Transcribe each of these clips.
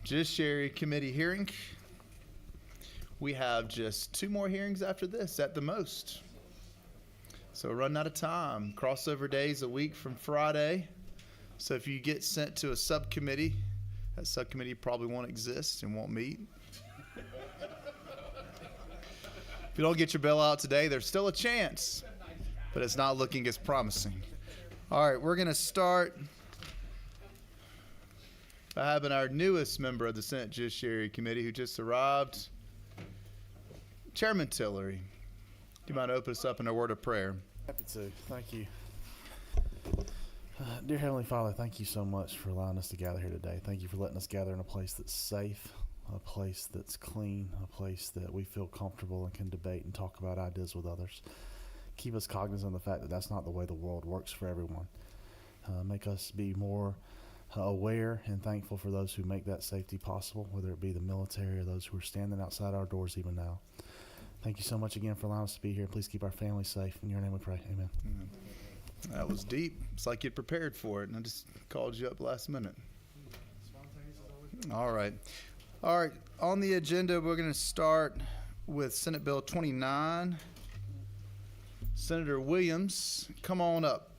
Judiciary Committee hearing. We have just 2 more hearings after this at the most. So we're running out of time. Crossover days a week from Friday. So if you get sent to a subcommittee, that subcommittee probably won't exist and won't meet. If you don't get your bill out today, there's still a chance, but it's not looking as promising. All right, we're going to start by having our newest member of the Senate Judiciary Committee who just arrived, Chairman Tillery. Do you mind opening us up in a word of prayer? Happy to. Thank you. Dear Heavenly Father, thank you so much for allowing us to gather here today. Thank you for letting us gather in a place that's safe, a place that's clean, a place that we feel comfortable and can debate and talk about ideas with others. Keep us cognizant of the fact that that's not the way the world works for everyone. Make us be more aware and thankful for those who make that safety possible, whether it be the military or those who are standing outside our doors even now. Thank you so much again for allowing us to be here. Please keep our families safe. In your name we pray. Amen. Amen. That was deep. It's like you prepared for it, and I just called you up last minute. All right. All right. On the agenda, we're going to start with Senate Bill 29. Senator Williams, come on up.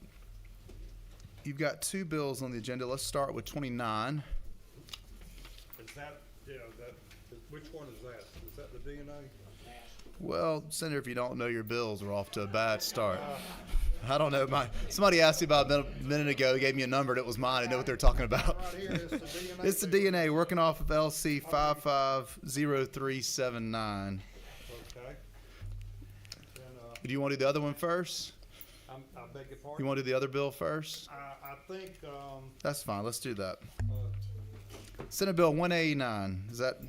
You've got 2 bills on the agenda. Let's start with 29. Is that, which one is that? Is that the DNA? Well, Senator, if you don't know your bills, we're off to a bad start. I don't know. Somebody asked me about a minute ago. They gave me a number that was mine. I know what they're talking about. Right here, it's the DNA. It's the DNA working off of LC 550379. Okay. And, Do you want to do the other one first? I beg your You pardon? want to do the other bill first? I think, That's fine. Let's do that. Senate Bill 189. Does that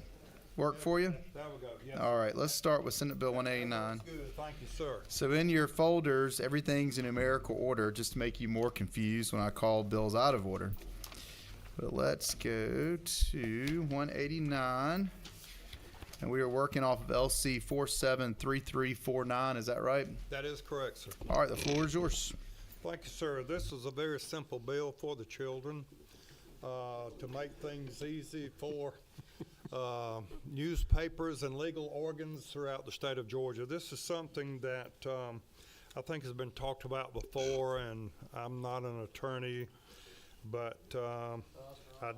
work for you? there we go. Yes. All right. Let's start with Senate Bill 189. That's good. Thank you, sir. So in your folders, everything's in numerical order just to make you more confused when I call bills out of order. But let's go to 189. And we are working off of LC 473349. Is that right? That is correct, sir. All right. The floor is yours. Thank you, sir. This is a very simple bill for the children to make things easy for newspapers and legal organs throughout the state of Georgia. This is something that I think has been talked about before, and I'm not an attorney, but I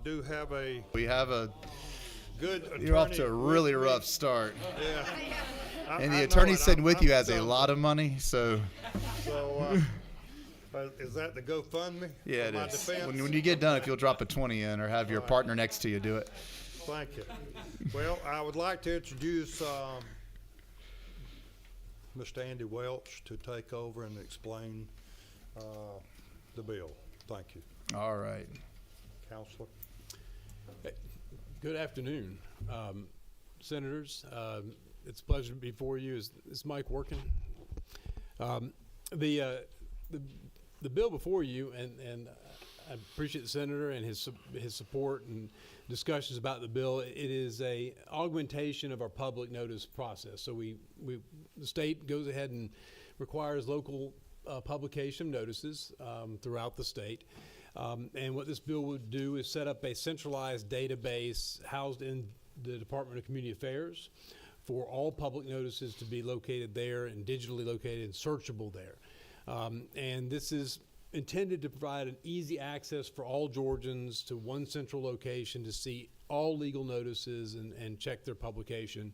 do have a We have a good attorney. You're off to a really with me. rough start. Yeah. And I the know attorney it. sitting with I'm you has a done. lot of money, so So, is that the GoFundMe? yeah, for my it is. defense? When you get done, if you'll drop a 20 in or have your partner next to you do it. Thank you. Well, I would like to introduce Mr. Andy Welch to take over and explain the bill. Thank you, All right. Counselor. Good afternoon, Senators. It's a pleasure to be before you. Is Mike working? The bill before you, and I appreciate the Senator and his support and discussions about the bill. It is a augmentation of our public notice process. So the state goes ahead and requires local publication notices throughout the state. And what this bill would do is set up a centralized database housed in the Department of Community Affairs for all public notices to be located there and digitally located and searchable there. And this is intended to provide an easy access for all Georgians to one central location to see all legal notices and check their publication,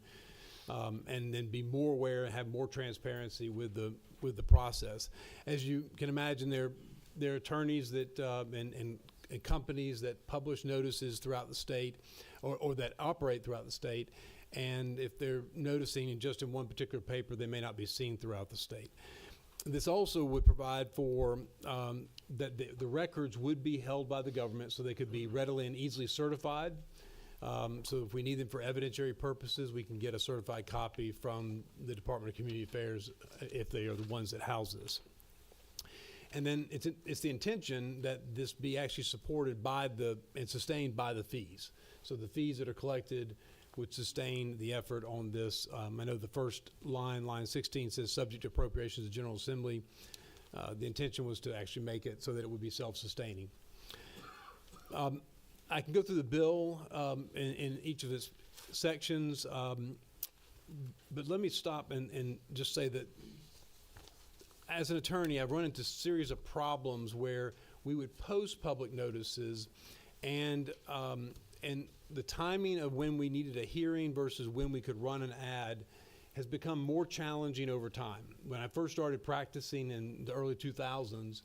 and then be more aware and have more transparency with the process. As you can imagine, there are attorneys that and companies that publish notices throughout the state or that operate throughout the state, and if they're noticing just in one particular paper, they may not be seen throughout the state. This also would provide for that the records would be held by the government so they could be readily and easily certified. So if we need them for evidentiary purposes, we can get a certified copy from the Department of Community Affairs if they are the ones that house this. And then it's the intention that this be actually supported by and sustained by the fees. So the fees that are collected would sustain the effort on this. I know the first line 16 says subject to appropriations of the General Assembly. The intention was to actually make it so that it would be self-sustaining. I can go through the bill in each of its sections, but let me stop and just say that as an attorney, I've run into a series of problems where we would post public notices, and the timing of when we needed a hearing versus when we could run an ad has become more challenging over time. When I first started practicing in the early 2000s,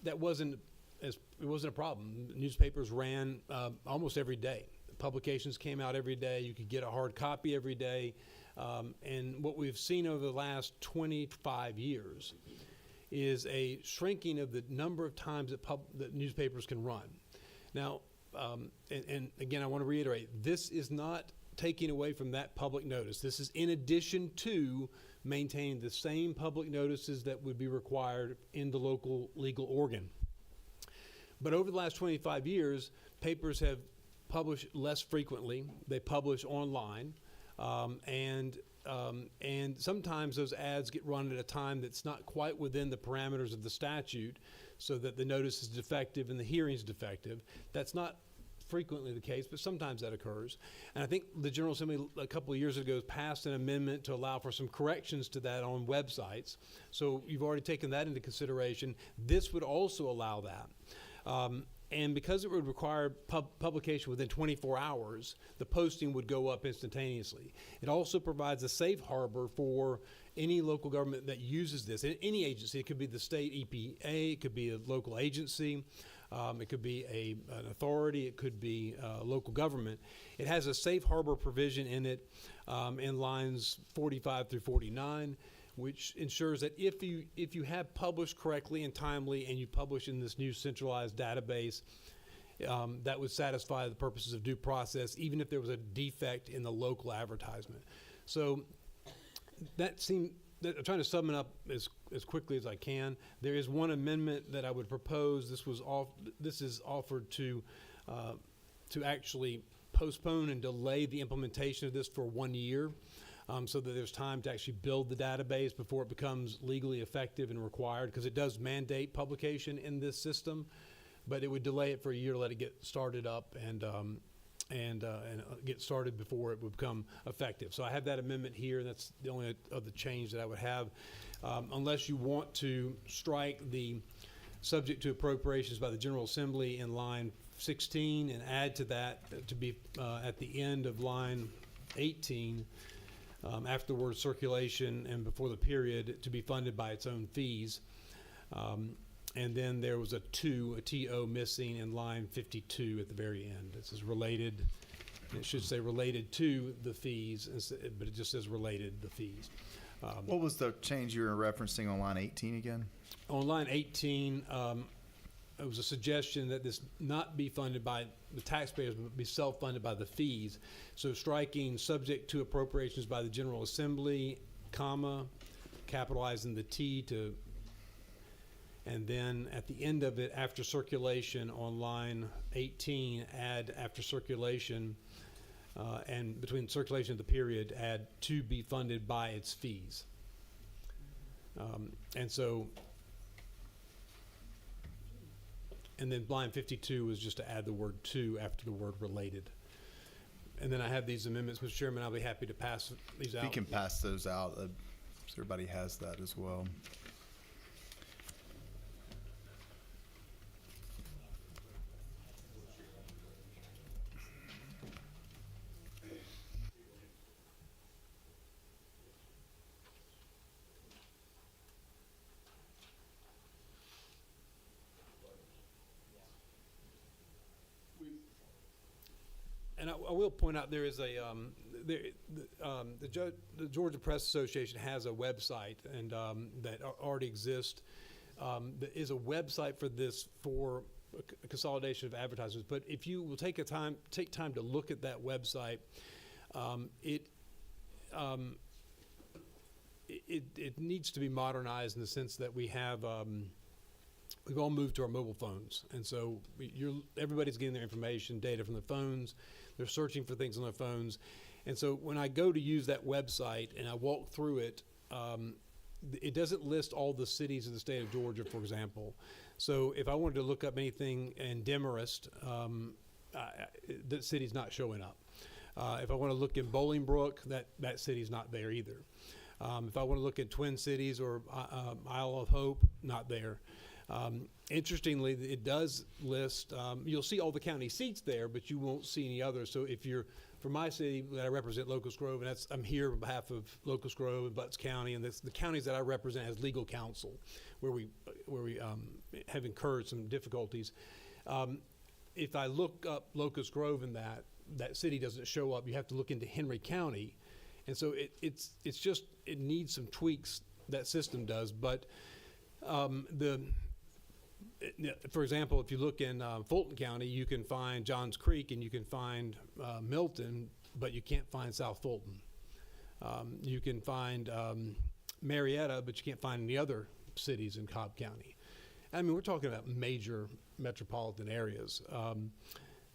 it wasn't a problem. Newspapers ran almost every day. Publications came out every day. You could get a hard copy every day. And what we've seen over the last 25 years is a shrinking of the number of times that newspapers can run. Now, and again, I want to reiterate, this is not taking away from that public notice. This is in addition to maintaining the same public notices that would be required in the local legal organ. But over the last 25 years, papers have published less frequently. They publish online, and sometimes those ads get run at a time that's not quite within the parameters of the statute, so that the notice is defective and the hearing is defective. That's not frequently the case, but sometimes that occurs. And I think the General Assembly a couple of years ago passed an amendment to allow for some corrections to that on websites. So you've already taken that into consideration. This would also allow that. And because it would require publication within 24 hours, the posting would go up instantaneously. It also provides a safe harbor for any local government that uses this. Any agency, it could be the state EPA, it could be a local agency, it could be an authority, it could be a local government. It has a safe harbor provision in it in lines 45 through 49, which ensures that if you have published correctly and timely and you publish in this new centralized database, that would satisfy the purposes of due process, even if there was a defect in the local advertisement. So I'm trying to sum it up as quickly as I can. There is one amendment that I would propose. This is offered to actually postpone and delay the implementation of this for 1 year. So that there's time to actually build the database before it becomes legally effective and required, because it does mandate publication in this system, but it would delay it for a year to let it get started up and get started before it would become effective. So I have that amendment here, and that's the only other change that I would have, unless you want to strike the subject to appropriations by the General Assembly in line 16 and add to that to be at the end of line 18. After the word circulation and before the period, to be funded by its own fees. And then there was a TO missing in line 52 at the very end. It says related. It should say related to the fees, but it just says related the fees. What was the change you were referencing on line 18 again? On line 18, it was a suggestion that this not be funded by the taxpayers, but be self-funded by the fees. So striking subject to appropriations by the General Assembly, comma, capitalizing the T to, and then at the end of it, after circulation on line 18, add after circulation, and between circulation of the period, add to be funded by its fees. And then line 52 was just to add the word to after the word related. And then I have these amendments, Mr. Chairman. I'll be happy to pass these out. If you can pass those out, so everybody has that as well. And I will point out there is a the Georgia Press Association has a website and that already exists. There is a website for this for a consolidation of advertisements. But if you will take time to look at that website, it needs to be modernized in the sense that we have. We've all moved to our mobile phones, and so everybody's getting their information, data from the phones. They're searching for things on their phones. And so when I go to use that website and I walk through it, it doesn't list all the cities of the state of Georgia, for example. So if I wanted to look up anything in Demarest, that city's not showing up. If I want to look in Bolingbrook, that city's not there either. If I want to look at Twin Cities or Isle of Hope, not there. Interestingly, it does list, you'll see all the county seats there, but you won't see any others. So if you're, for my city that I represent, Locust Grove, and I'm here on behalf of Locust Grove and Butts County, and the counties that I represent as legal counsel, where we have incurred some difficulties. If I look up Locust Grove and that city doesn't show up, you have to look into Henry County. And so it's just, it needs some tweaks, that system does. But for example, if you look in Fulton County, you can find Johns Creek and you can find Milton, but you can't find South Fulton. You can find Marietta, but you can't find any other cities in Cobb County. I mean, we're talking about major metropolitan areas.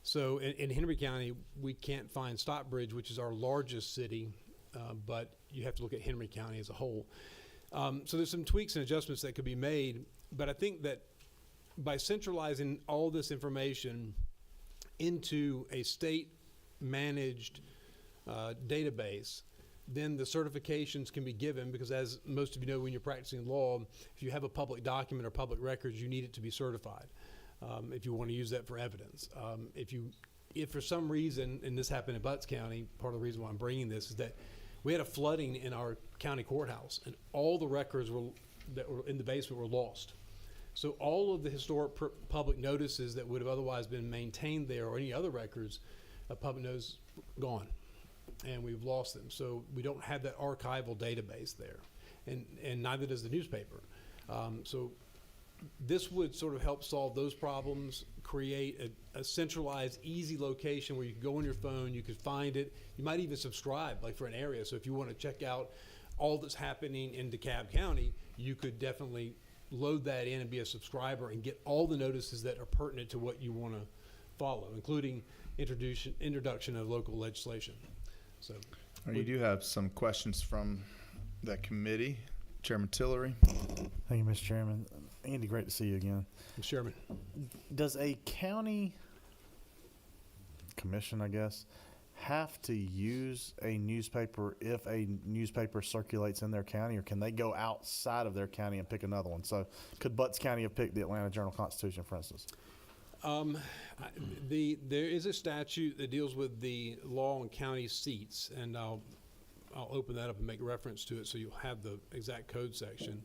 So in Henry County, we can't find Stockbridge, which is our largest city, but you have to look at Henry County as a whole. So there's some tweaks and adjustments that could be made, but I think that by centralizing all this information into a state-managed database, then the certifications can be given, because as most of you know, when you're practicing law, if you have a public document or public records, you need it to be certified if you want to use that for evidence. If for some reason, and this happened in Butts County, part of the reason why I'm bringing this is that we had a flooding in our county courthouse, and all the records that were in the basement were lost. So all of the historic public notices that would have otherwise been maintained there, or any other records of public notice, gone, and we've lost them. So we don't have that archival database there, and neither does the newspaper. So this would sort of help solve those problems, create a centralized, easy location where you can go on your phone, you could find it. You might even subscribe, like for an area. So if you want to check out all that's happening in DeKalb County, you could definitely load that in and be a subscriber and get all the notices that are pertinent to what you want to follow, including introduction of local legislation. So You do have some questions from that committee. Chairman Tillery. Thank you, Mr. Chairman. Andy, great to see you again. Mr. Chairman. Does a county commission, I guess, have to use a newspaper if a newspaper circulates in their county, or can they go outside of their county and pick another one? So could Butts County have picked the Atlanta Journal-Constitution, for instance? There is a statute that deals with the law on county seats, and I'll open that up and make reference to it so you'll have the exact code section.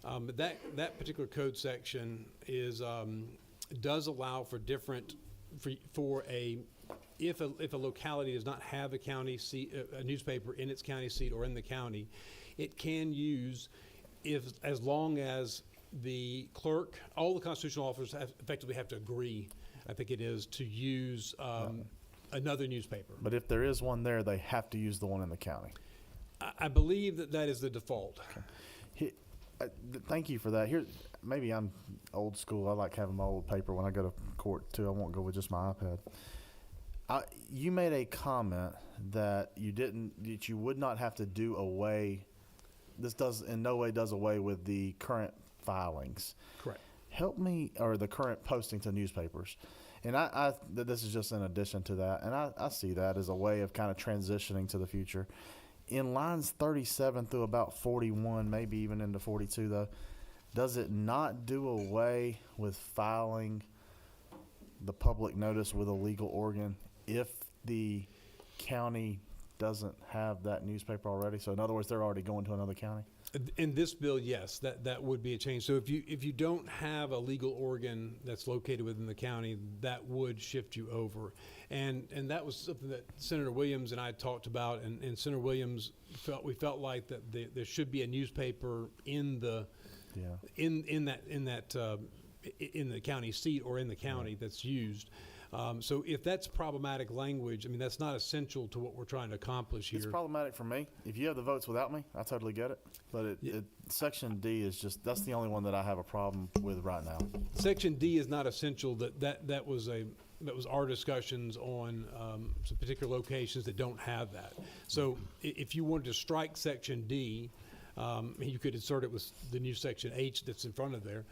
But that particular code section does allow for different if a locality does not have a county seat, a newspaper in its county seat or in the county, it can use, as long as the clerk, all the constitutional officers effectively have to agree, I think it is, to use another newspaper. But if there is one there, they have to use the one in the county. I believe that is the default. Okay. Thank you for that. Here, maybe I'm old school. I like having my old paper when I go to court too. I won't go with just my iPad. You made a comment that you would not have to do away. This does in no way does away with the current filings. Correct. Help me, or the current posting to newspapers. And this is just in addition to that, and I see that as a way of kind of transitioning to the future. In lines 37 through about 41, maybe even into 42, though, does it not do away with filing the public notice with a legal organ if the county doesn't have that newspaper already? So in other words, they're already going to another county? In this bill, yes, that would be a change. So if you don't have a legal organ that's located within the county, that would shift you over. And that was something that Senator Williams and I talked about, and Senator Williams felt like that there should be a newspaper in the in the county seat or in the county that's used. So if that's problematic language, I mean, that's not essential to what we're trying to accomplish here. It's problematic for me. If you have the votes without me, I totally get it. But Section D is that's the only one that I have a problem with right now. Section D is not essential. That was our discussions on some particular locations that don't have that. So if you wanted to strike Section D, You could insert it with the new section H that's in front of there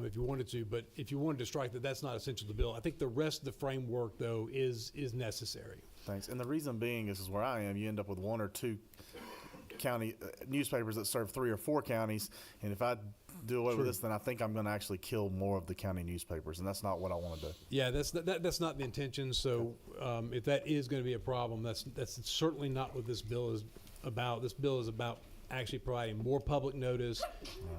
if you wanted to, but if you wanted to strike that, that's not essential to the bill. I think the rest of the framework, though, is necessary. Thanks. And the reason being is where I am, you end up with one or two county newspapers that serve 3 or 4 counties, and if I do away with this, then I think I'm going to actually kill more of the county newspapers, and that's not what I want to do. Yeah, that's not the intention. So if that is going to be a problem, that's certainly not what this bill is about. This bill is about actually providing more public notice,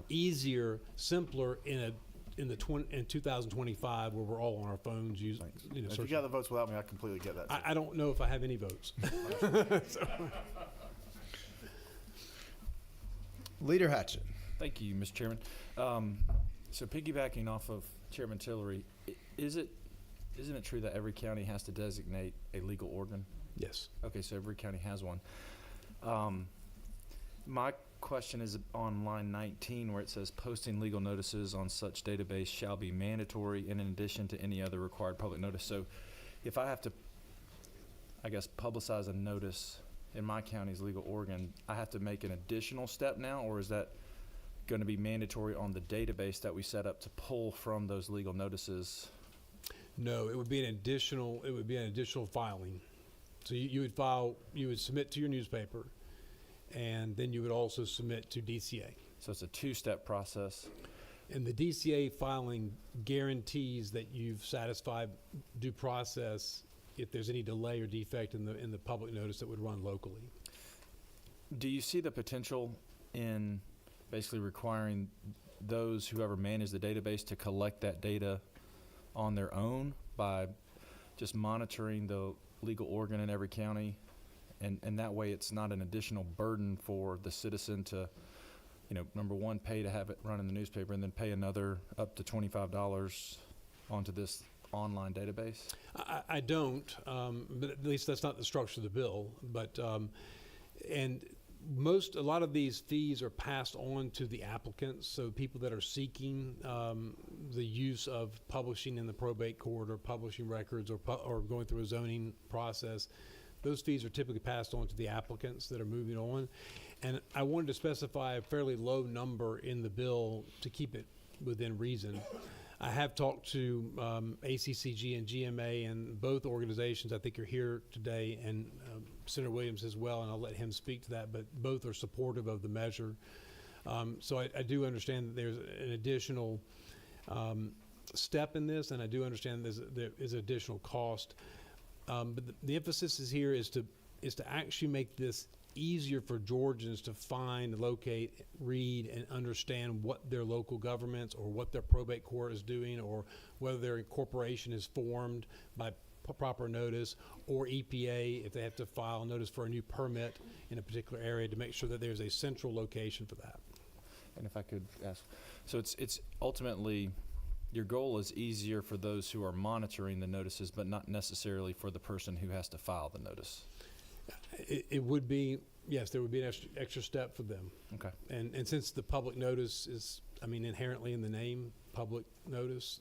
easier, simpler in 2025, where we're all on our phones using. If you got the votes without me, I completely get that. I don't know if I have any votes. So. Leader Hatchett. Thank you, Mr. Chairman. So piggybacking off of Chairman Tillery, isn't it true that every county has to designate a legal organ? Yes. Okay, so every county has one. My question is on line 19, where it says posting legal notices on such database shall be mandatory in addition to any other required public notice. So if I have to, I guess, publicize a notice in my county's legal organ, I have to make an additional step now, or is that going to be mandatory on the database that we set up to pull from those legal notices? No, it would be an additional filing. So you would submit to your newspaper, and then you would also submit to DCA. So it's a 2-step process. And the DCA filing guarantees that you've satisfied due process if there's any delay or defect in the public notice that would run locally. Do you see the potential in basically requiring whoever manage the database to collect that data on their own by just monitoring the legal organ in every county? And that way it's not an additional burden for the citizen to, number one, pay to have it run in the newspaper, and then pay another up to $25 onto this online database? I don't, but at least that's not the structure of the bill. But and a lot of these fees are passed on to the applicants. So people that are seeking the use of publishing in the probate court or publishing records or going through a zoning process, those fees are typically passed on to the applicants that are moving on. And I wanted to specify a fairly low number in the bill to keep it within reason. I have talked to ACCG and GMA, and both organizations I think are here today, and Senator Williams as well, and I'll let him speak to that, but both are supportive of the measure. So I do understand that there's an additional step in this, and I do understand there is additional cost. But the emphasis is to actually make this easier for Georgians to find, locate, read, and understand what their local governments or what their probate court is doing, or whether their corporation is formed by proper notice, or EPA if they have to file notice for a new permit in a particular area, to make sure that there's a central location for that. And if I could ask, so it's ultimately, your goal is easier for those who are monitoring the notices, but not necessarily for the person who has to file the notice. It would be, yes, there would be an extra step for them. Okay. And since the public notice is, inherently in the name, public notice,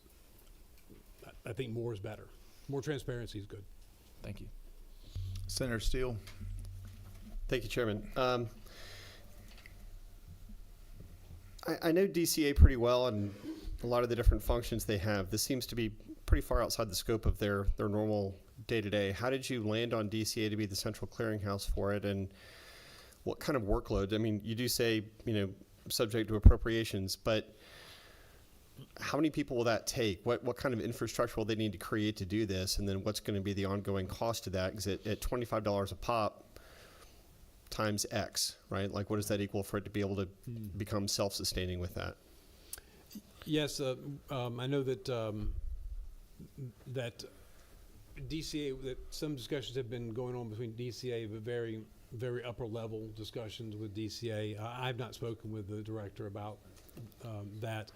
I think more is better. More transparency is good. Thank you. Senator Steele. Thank you, Chairman. I know DCA pretty well and a lot of the different functions they have. This seems to be pretty far outside the scope of their normal day-to-day. How did you land on DCA to be the central clearinghouse for it, and what kind of workload? You do say, subject to appropriations, but how many people will that take? What kind of infrastructure will they need to create to do this? And then what's going to be the ongoing cost of that? Because at $25 a pop times X, right? Like, what does that equal for it to be able to become self-sustaining with that? Yes, I know that that DCA, that some discussions have been going on between DCA, but very, very upper level discussions with DCA. I've not spoken with the director about that.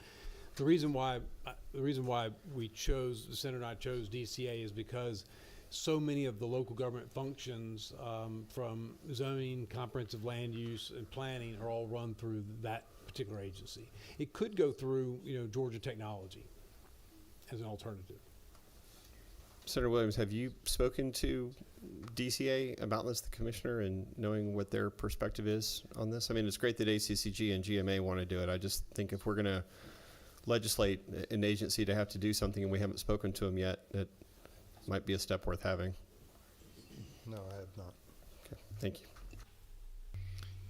The reason why the Senator and I chose DCA is because so many of the local government functions, from zoning, comprehensive land use, and planning, are all run through that particular agency. It could go through, Georgia Technology as an alternative. Senator Williams, have you spoken to DCA about this, the commissioner, and knowing what their perspective is on this? I mean, it's great that ACCG and GMA want to do it. I just think if we're going to legislate an agency to have to do something and we haven't spoken to them yet, it might be a step worth having. No, I have not. Okay, thank you.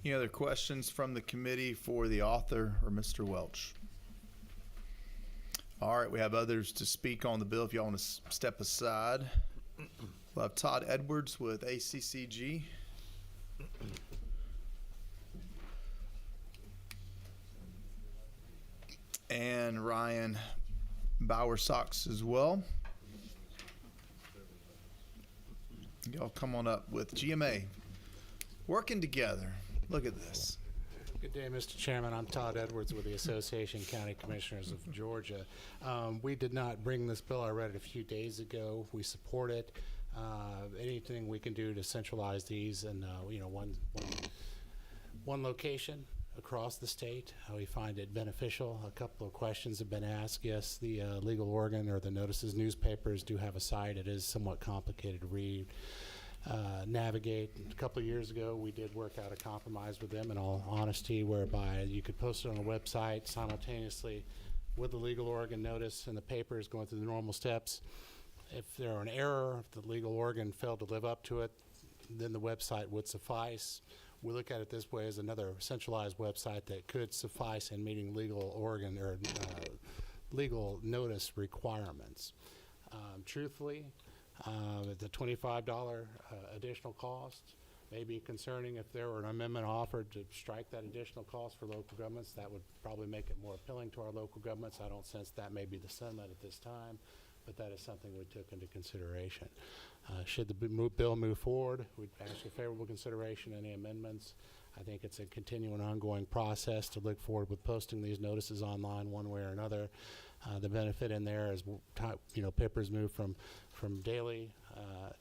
Any other questions from the committee for the author or Mr. Welch? All right, we have others to speak on the bill. If y'all want to step aside, we'll have Todd Edwards with ACCG. And Ryan Bower-Sox as well. Y'all come on up with GMA. Working together. Look at this. Good day, Mr. Chairman. I'm Todd Edwards with the Association of County Commissioners of Georgia. We did not bring this bill. I read it a few days ago. We support it. Anything we can do to centralize these in one location across the state, we find it beneficial. A couple of questions have been asked. Yes, the legal organ or the notices newspapers do have a site. It is somewhat complicated to read. Navigate. A couple of years ago, we did work out a compromise with them, in all honesty, whereby you could post it on a website simultaneously with the legal organ notice and the papers going through the normal steps. If there were an error, if the legal organ failed to live up to it, then the website would suffice. We look at it this way as another centralized website that could suffice in meeting legal organ or legal notice requirements. Truthfully, the $25 additional cost may be concerning. If there were an amendment offered to strike that additional cost for local governments, that would probably make it more appealing to our local governments. I don't sense that may be the sentiment at this time, but that is something we took into consideration. Should the bill move forward, we'd ask for favorable consideration. Any amendments? I think it's a continuing, ongoing process to look forward with posting these notices online one way or another. The benefit in there is, papers move from daily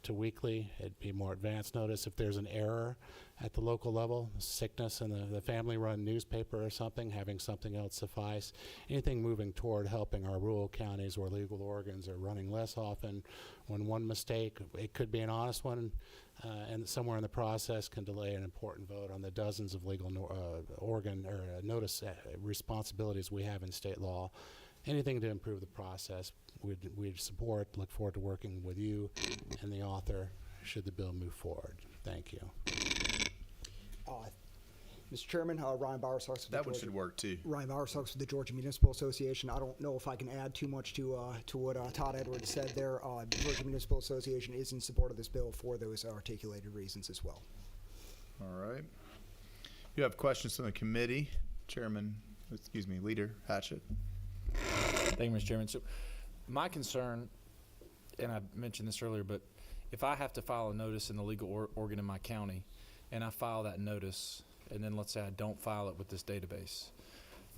to weekly. It'd be more advanced notice if there's an error at the local level, sickness in the family-run newspaper or something, having something else suffice. Anything moving toward helping our rural counties where legal organs are running less often. When one mistake, it could be an honest one, and somewhere in the process can delay an important vote on the dozens of legal organ or notice responsibilities we have in state law. Anything to improve the process, we'd support. Look forward to working with you and the author should the bill move forward. Thank you. Mr. Chairman, Ryan Bower-Sox. That one should work too. Ryan Bower-Sox with the Georgia Municipal Association. I don't know if I can add too much to what Todd Edwards said there. The Georgia Municipal Association is in support of this bill for those articulated reasons as well. All right. You have questions from the committee. Leader Hatchett. Thank you, Mr. Chairman. So my concern, and I mentioned this earlier, but if I have to file a notice in the legal organ in my county, and I file that notice, and then let's say I don't file it with this database,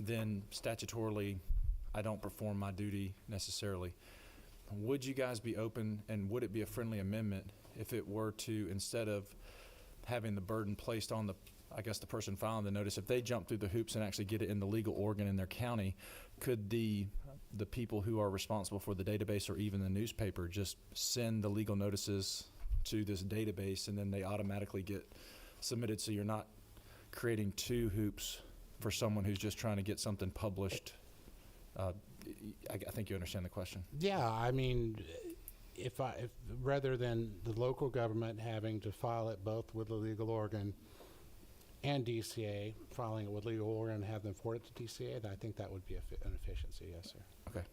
then statutorily I don't perform my duty necessarily. Would you guys be open, and would it be a friendly amendment if it were to, instead of having the burden placed on the person filing the notice, if they jump through the hoops and actually get it in the legal organ in their county, could the people who are responsible for the database or even the newspaper just send the legal notices to this database and then they automatically get submitted, so you're not creating two hoops for someone who's just trying to get something published? I think you understand the question. Yeah, I mean, if rather than the local government having to file it both with the legal organ and DCA, filing it with legal organ and have them forward it to DCA, I think that would be an efficiency. Yes, sir. Okay.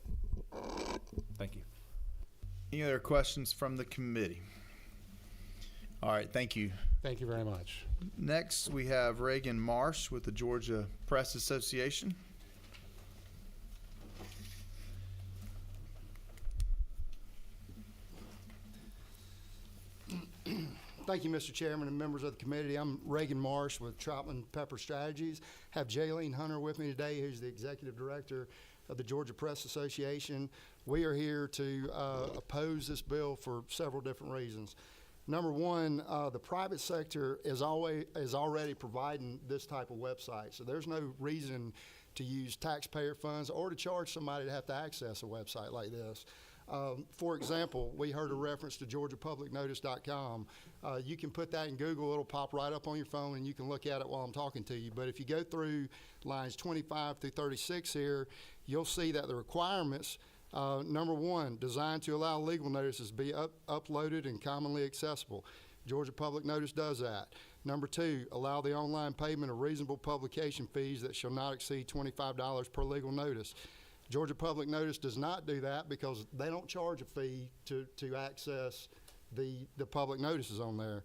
Thank you. Any other questions from the committee? All right, thank you. Thank you very much. Next, we have Reagan Marsh with the Georgia Press Association. Thank you, Mr. Chairman and members of the committee. I'm Reagan Marsh with Troutman Pepper Strategies. Have Jaylene Hunter with me today, who's the executive director of the Georgia Press Association. We are here to oppose this bill for several different reasons. Number one, the private sector is already providing this type of website, so there's no reason to use taxpayer funds or to charge somebody to have to access a website like this. For example, we heard a reference to GeorgiaPublicNotice.com. You can put that in Google, it'll pop right up on your phone, and you can look at it while I'm talking to you. But if you go through lines 25 through 36 here, you'll see that the requirements, number one, designed to allow legal notices to be uploaded and commonly accessible. Georgia Public Notice does that. Number two, allow the online payment of reasonable publication fees that shall not exceed $25 per legal notice. Georgia Public Notice does not do that because they don't charge a fee to access the public notices on there.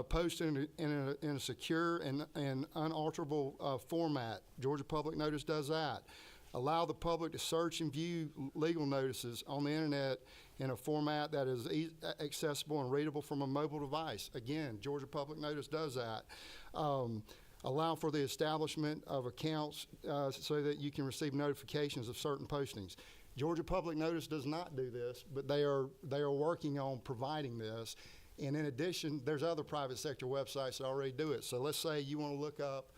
Post in a secure and unalterable format. Georgia Public Notice does that. Allow the public to search and view legal notices on the internet in a format that is accessible and readable from a mobile device. Again, Georgia Public Notice does that. Allow for the establishment of accounts so that you can receive notifications of certain postings. Georgia Public Notice does not do this, but they are working on providing this. And in addition, there's other private sector websites that already do it. So let's say you want to look up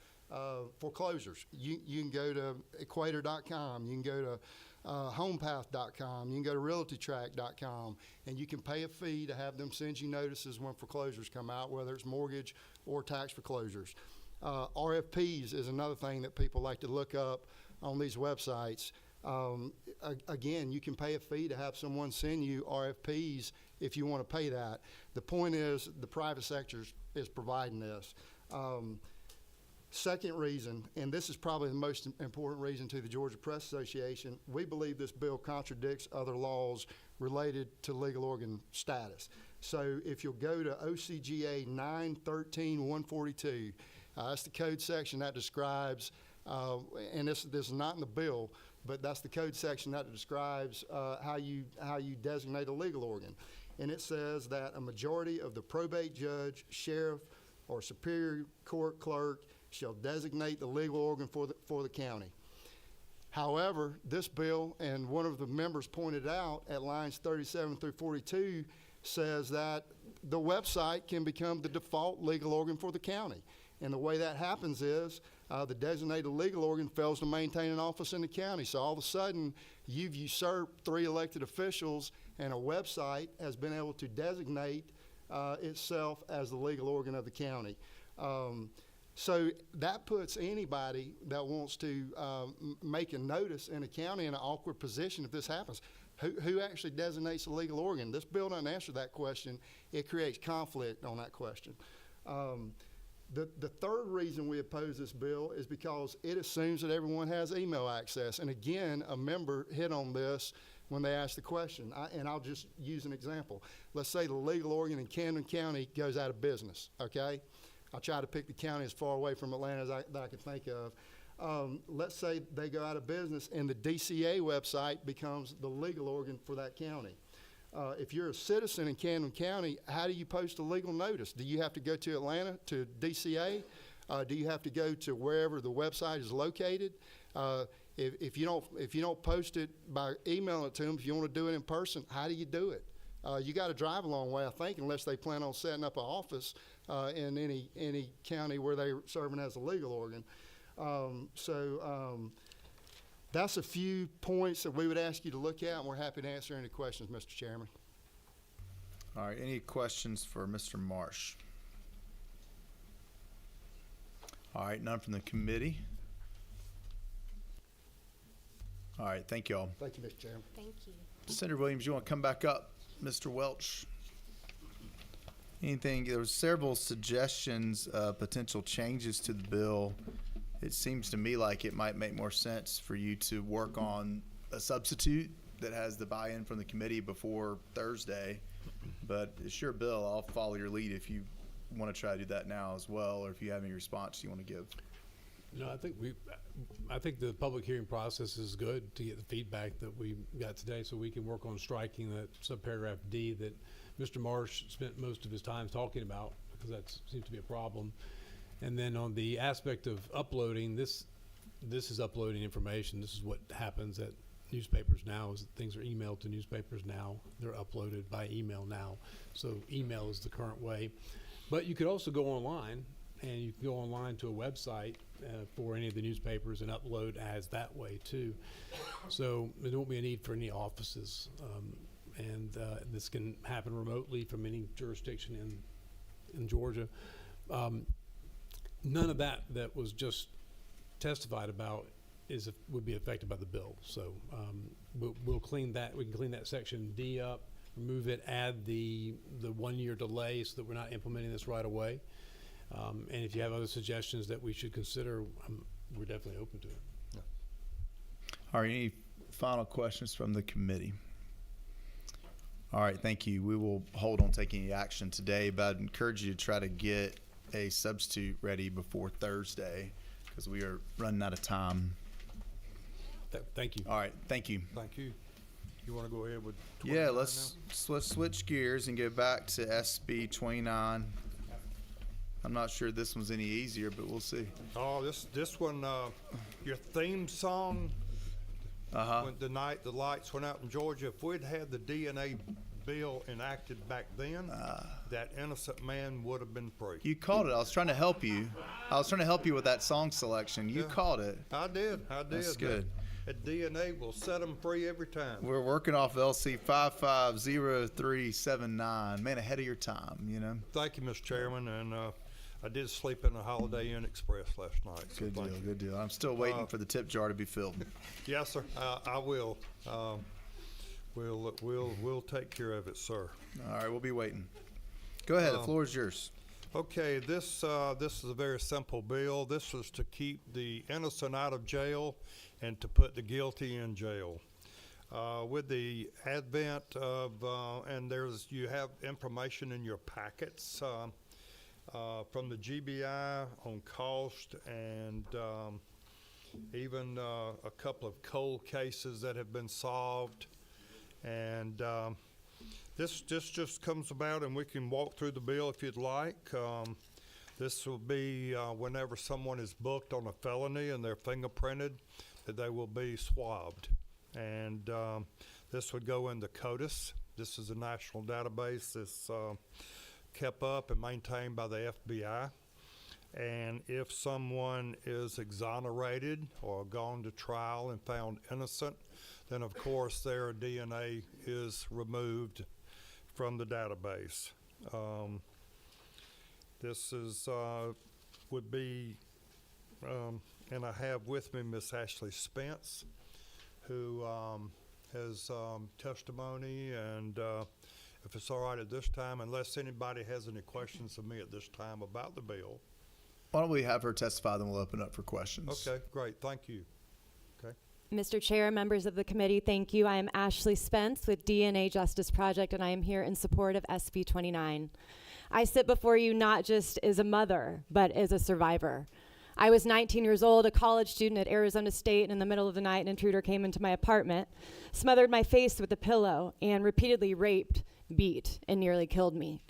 foreclosures. You can go to equator.com, you can go to homepath.com, you can go to realtytrack.com, and you can pay a fee to have them send you notices when foreclosures come out, whether it's mortgage or tax foreclosures. RFPs is another thing that people like to look up on these websites. Again, you can pay a fee to have someone send you RFPs if you want to pay that. The point is the private sector is providing this. Second reason, and this is probably the most important reason to the Georgia Press Association, we believe this bill contradicts other laws related to legal organ status. So if you'll go to OCGA 913-142, that's the code section that describes, and this is not in the bill, but that's the code section that describes how you designate a legal organ. And it says that a majority of the probate judge, sheriff, or superior court clerk shall designate the legal organ for the county. However, this bill, and one of the members pointed out at lines 37 through 42, says that the website can become the default legal organ for the county. And the way that happens is the designated legal organ fails to maintain an office in the county. So all of a sudden, you've usurped 3 elected officials, and a website has been able to designate itself as the legal organ of the county. So that puts anybody that wants to make a notice in a county in an awkward position if this happens. Who actually designates the legal organ? This bill doesn't answer that question. It creates conflict on that question. The third reason we oppose this bill is because it assumes that everyone has email access. And again, a member hit on this when they asked the question. And I'll just use an example. Let's say the legal organ in Camden County goes out of business, okay? I'll try to pick the county as far away from Atlanta as that I can think of. Let's say they go out of business and the DCA website becomes the legal organ for that county. If you're a citizen in Camden County, how do you post a legal notice? Do you have to go to Atlanta, to DCA? Do you have to go to wherever the website is located? If you don't post it by emailing it to them, if you want to do it in person, how do you do it? You got to drive a long way, I think, unless they plan on setting up an office in any county where they're serving as a legal organ. That's a few points that we would ask you to look at, and we're happy to answer any questions, Mr. Chairman. All right, any questions for Mr. Marsh? All right, none from the committee. All right, thank you all. Thank you, Mr. Chairman. Thank you. Senator Williams, you want to come back up? Mr. Welch? Anything, there was several suggestions, potential changes to the bill. It seems to me like it might make more sense for you to work on a substitute that has the buy-in from the committee before Thursday. But it's your bill. I'll follow your lead if you want to try to do that now as well, or if you have any response you want to give. No, I think the public hearing process is good to get the feedback that we got today, so we can work on striking that subparagraph D that Mr. Marsh spent most of his time talking about, because that seems to be a problem. And then on the aspect of uploading, this is uploading information. This is what happens at newspapers now, is that things are emailed to newspapers now. They're uploaded by email now. So email is the current way. But you could also go online, and you can go online to a website for any of the newspapers and upload ads that way too. So there won't be a need for any offices. And this can happen remotely from any jurisdiction in Georgia. None of that was just testified about would be affected by the bill. So we'll clean that. We can clean that section D up, remove it, add the 1 year delay so that we're not implementing this right away. And if you have other suggestions that we should consider, we're definitely open to it. Are any final questions from the committee? All right, thank you. We will hold on taking any action today, but I'd encourage you to try to get a substitute ready before Thursday because we are running out of time. Thank you. All right, thank you. Thank you. You want to go ahead with? Yeah, 29 let's switch gears and go back to SB 29. I'm not sure this one's any easier, but we'll see. now? Oh, this one, your theme song. When the night the lights went out in Georgia, if we'd had the DNA bill enacted back then, that innocent man would have been free. You called it. I was trying to help you. with that song selection. You called it. I did. That's good. That DNA will set them free every time. We're working off LC 550379. Man, ahead of your time, you know. Thank you, Mr. Chairman, and I did sleep in the Holiday Inn Express last night. So Good deal, thank you. good deal. I'm still waiting for the tip jar to be filled. Yes, sir. I will. We'll take care of it, sir. All right, we'll be waiting. Go ahead, the floor is yours. Okay, this is a very simple bill. This is to keep the innocent out of jail and to put the guilty in jail. With the advent of, and you have information in your packets from the GBI on cost and even a couple of cold cases that have been solved. And this just comes about, and we can walk through the bill if you'd like. This will be whenever someone is booked on a felony and they're fingerprinted, that they will be swabbed. And this would go into CODIS. This is a national database that's kept up and maintained by the FBI. And if someone is exonerated or gone to trial and found innocent, then of course their DNA is removed from the database. This is would be, and I have with me Miss Ashley Spence, who has testimony, and if it's all right at this time, unless anybody has any questions of me at this time about the bill. Why don't we have her testify, then we'll open up for questions. Okay, great, thank you. Mr. Chair, members of the committee, thank you. I am Ashley Spence with DNA Justice Project, and I am here in support of SB 29. I sit before you not just as a mother, but as a survivor. I was 19 years old, a college student at Arizona State, and in the middle of the night, an intruder came into my apartment, smothered my face with a pillow, and repeatedly raped, beat, and nearly killed me.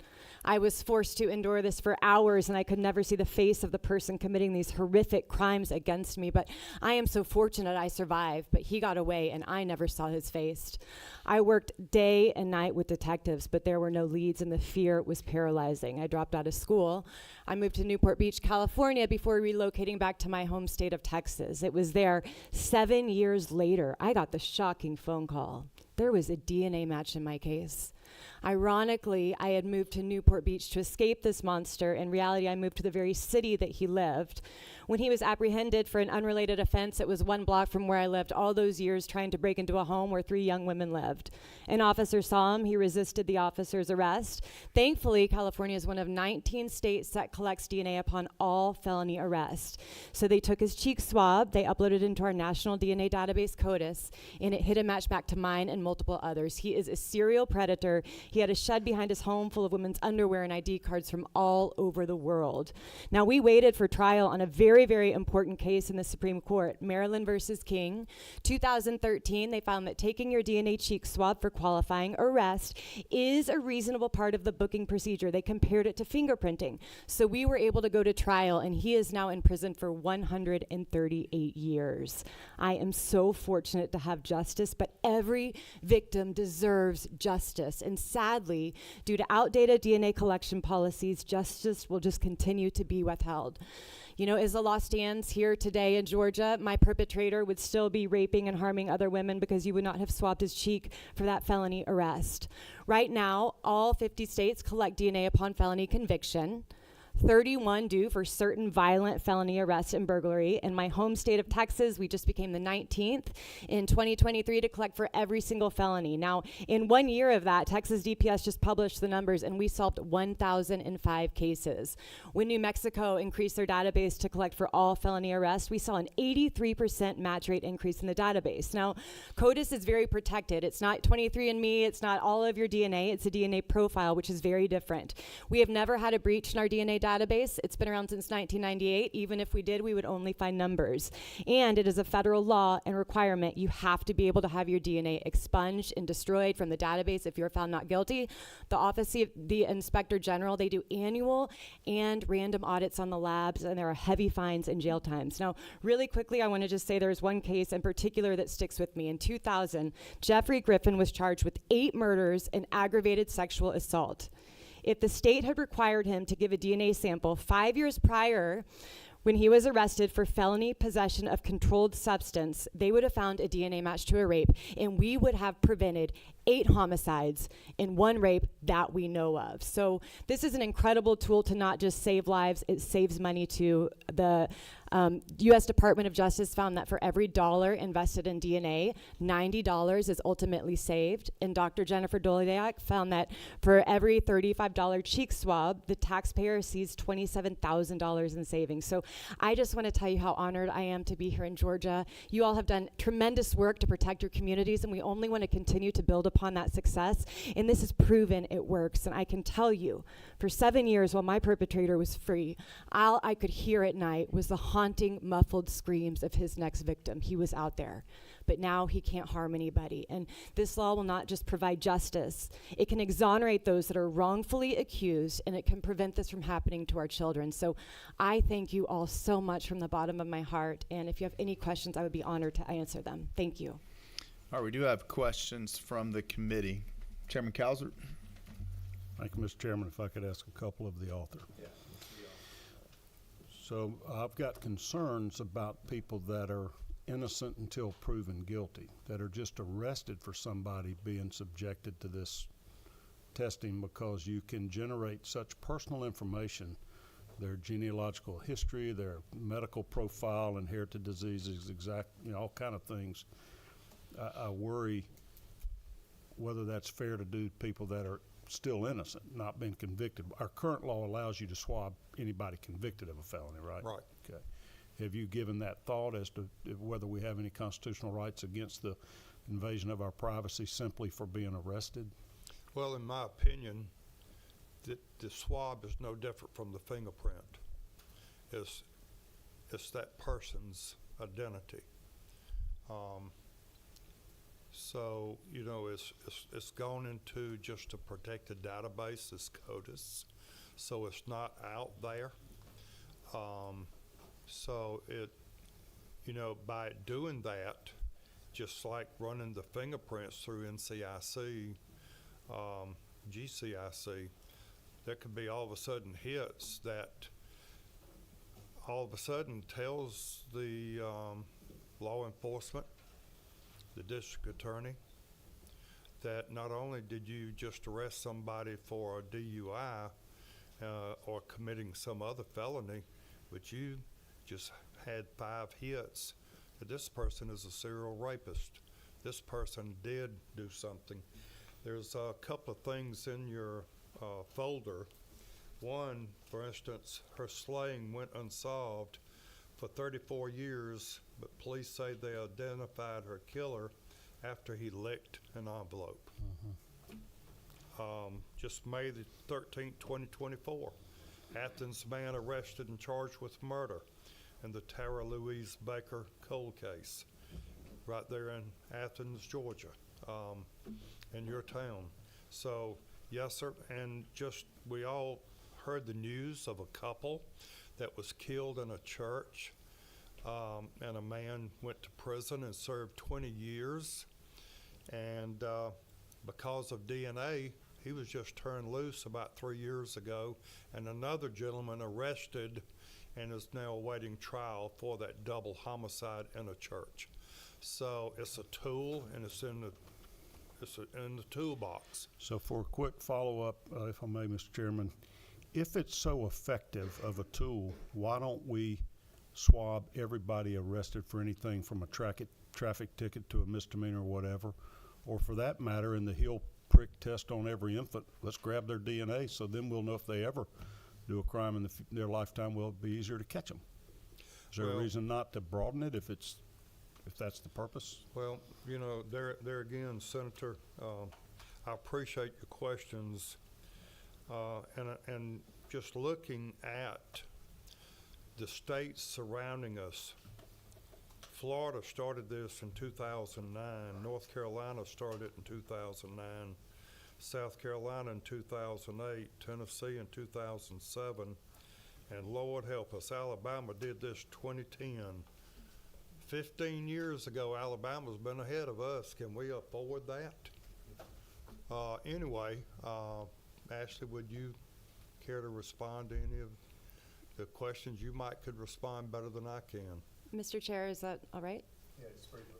I was forced to endure this for hours, and I could never see the face of the person committing these horrific crimes against me. But I am so fortunate I survived, but he got away, and I never saw his face. I worked day and night with detectives, but there were no leads, and the fear was paralyzing. I dropped out of school. I moved to Newport Beach, California, before relocating back to my home state of Texas. It was there 7 years later, I got the shocking phone call. There was a DNA match in my case. Ironically, I had moved to Newport Beach to escape this monster. In reality, I moved to the very city that he lived. When he was apprehended for an unrelated offense, it was 1 block from where I lived all those years trying to break into a home where 3 young women lived. An officer saw him. He resisted the officer's arrest. Thankfully, California is one of 19 states that collects DNA upon all felony arrests. So they took his cheek swab, they uploaded it into our national DNA database, CODIS, and it hit a match back to mine and multiple others. He is a serial predator. He had a shed behind his home full of women's underwear and ID cards from all over the world. Now, we waited for trial on a very, very important case in the Supreme Court, Maryland versus King. 2013, they found that taking your DNA cheek swab for qualifying arrest is a reasonable part of the booking procedure. They compared it to fingerprinting. So we were able to go to trial, and he is now in prison for 138 years. I am so fortunate to have justice, but every victim deserves justice. And sadly, due to outdated DNA collection policies, justice will just continue to be withheld. You know, as the law stands here today in Georgia, my perpetrator would still be raping and harming other women because you would not have swabbed his cheek for that felony arrest. Right now, all 50 states collect DNA upon felony conviction. 31 do for certain violent felony arrests and burglary. In my home state of Texas, we just became the 19th in 2023 to collect for every single felony. Now, in 1 year of that, Texas DPS just published the numbers, and we solved 1,005 cases. When New Mexico increased their database to collect for all felony arrests, we saw an 83% match rate increase in the database. Now, CODIS is very protected. It's not 23andMe, it's not all of your DNA, it's a DNA profile, which is very different. We have never had a breach in our DNA database. It's been around since 1998. Even if we did, we would only find numbers. And it is a federal law and requirement. You have to be able to have your DNA expunged and destroyed from the database if you're found not guilty. The Office of the Inspector General, they do annual and random audits on the labs, and there are heavy fines and jail times. Now, really quickly, I want to just say there's one case in particular that sticks with me. In 2000, Jeffrey Griffin was charged with 8 murders and aggravated sexual assault. If the state had required him to give a DNA sample 5 years prior, when he was arrested for felony possession of controlled substance, they would have found a DNA match to a rape, and we would have prevented 8 homicides and 1 rape that we know of. So this is an incredible tool to not just save lives, it saves money too. The U.S. Department of Justice found that for every dollar invested in DNA, $90 is ultimately saved. And Dr. Jennifer Doliak found that for every $35 cheek swab, the taxpayer sees $27,000 in savings. So I just want to tell you how honored I am to be here in Georgia. You all have done tremendous work to protect your communities, and we only want to continue to build upon that success. And this is proven it works. And I can tell you, for 7 years while my perpetrator was free, all I could hear at night was the haunting, muffled screams of his next victim. He was out there. But now he can't harm anybody. And this law will not just provide justice. It can exonerate those that are wrongfully accused, and it can prevent this from happening to our children. So I thank you all so much from the bottom of my heart. And if you have any questions, I would be honored to answer them. Thank you. All right, we do have questions from the committee. Chairman Cowsert. Thank you, Mr. Chairman. If I could ask a couple of the author. So I've got concerns about people that are innocent until proven guilty, that are just arrested for somebody being subjected to this testing, because you can generate such personal information, their genealogical history, their medical profile, inherited diseases, all kind of things. I worry whether that's fair to do to people that are still innocent, not been convicted. Our current law allows you to swab anybody convicted of a felony, right? Right. Okay. Have you given that thought as to whether we have any constitutional rights against the invasion of our privacy simply for being arrested? Well, in my opinion, the swab is no different from the fingerprint. It's that person's identity. So, you know, it's gone into just a protected database, this CODIS, so it's not out there. So it, you know, by doing that, just like running the fingerprints through NCIC, GCIC, there could be all of a sudden hits that all of a sudden tells the law enforcement, the district attorney, that not only did you just arrest somebody for a DUI or committing some other felony, but you just had 5 hits, that this person is a serial rapist. This person did do something. There's a couple of things in your folder. One, for instance, her slaying went unsolved for 34 years, but police say they identified her killer after he licked an envelope. Just May the 13th, 2024, Athens man arrested and charged with murder in the Tara Louise Baker cold case right there in Athens, Georgia, in your town. So, yes, sir, and just we all heard the news of a couple that was killed in a church, and a man went to prison and served 20 years, and because of DNA, he was just turned loose about 3 years ago, and another gentleman arrested and is now awaiting trial for that double homicide in a church. So it's a tool, and it's in the toolbox. So for a quick follow-up, if I may, Mr. Chairman, if it's so effective of a tool, why don't we swab everybody arrested for anything from a traffic ticket to a misdemeanor or whatever? Or for that matter, in the heel prick test on every infant, let's grab their DNA, so then we'll know if they ever do a crime in their lifetime, will it be easier to catch them? Is there a Well- reason not to broaden it if that's the purpose? Well, you know, there again, Senator, I appreciate your questions. And just looking at the states surrounding us, Florida started this in 2009, North Carolina started it in 2009, South Carolina in 2008, Tennessee in 2007, and Lord help us, Alabama did this 2010. 15 years ago, Alabama's been ahead of us. Can we afford that? Anyway, Ashley, would you care to respond to any of the questions? You could respond better than I can. Mr. Chair, is that all right? Yeah, it's pretty good.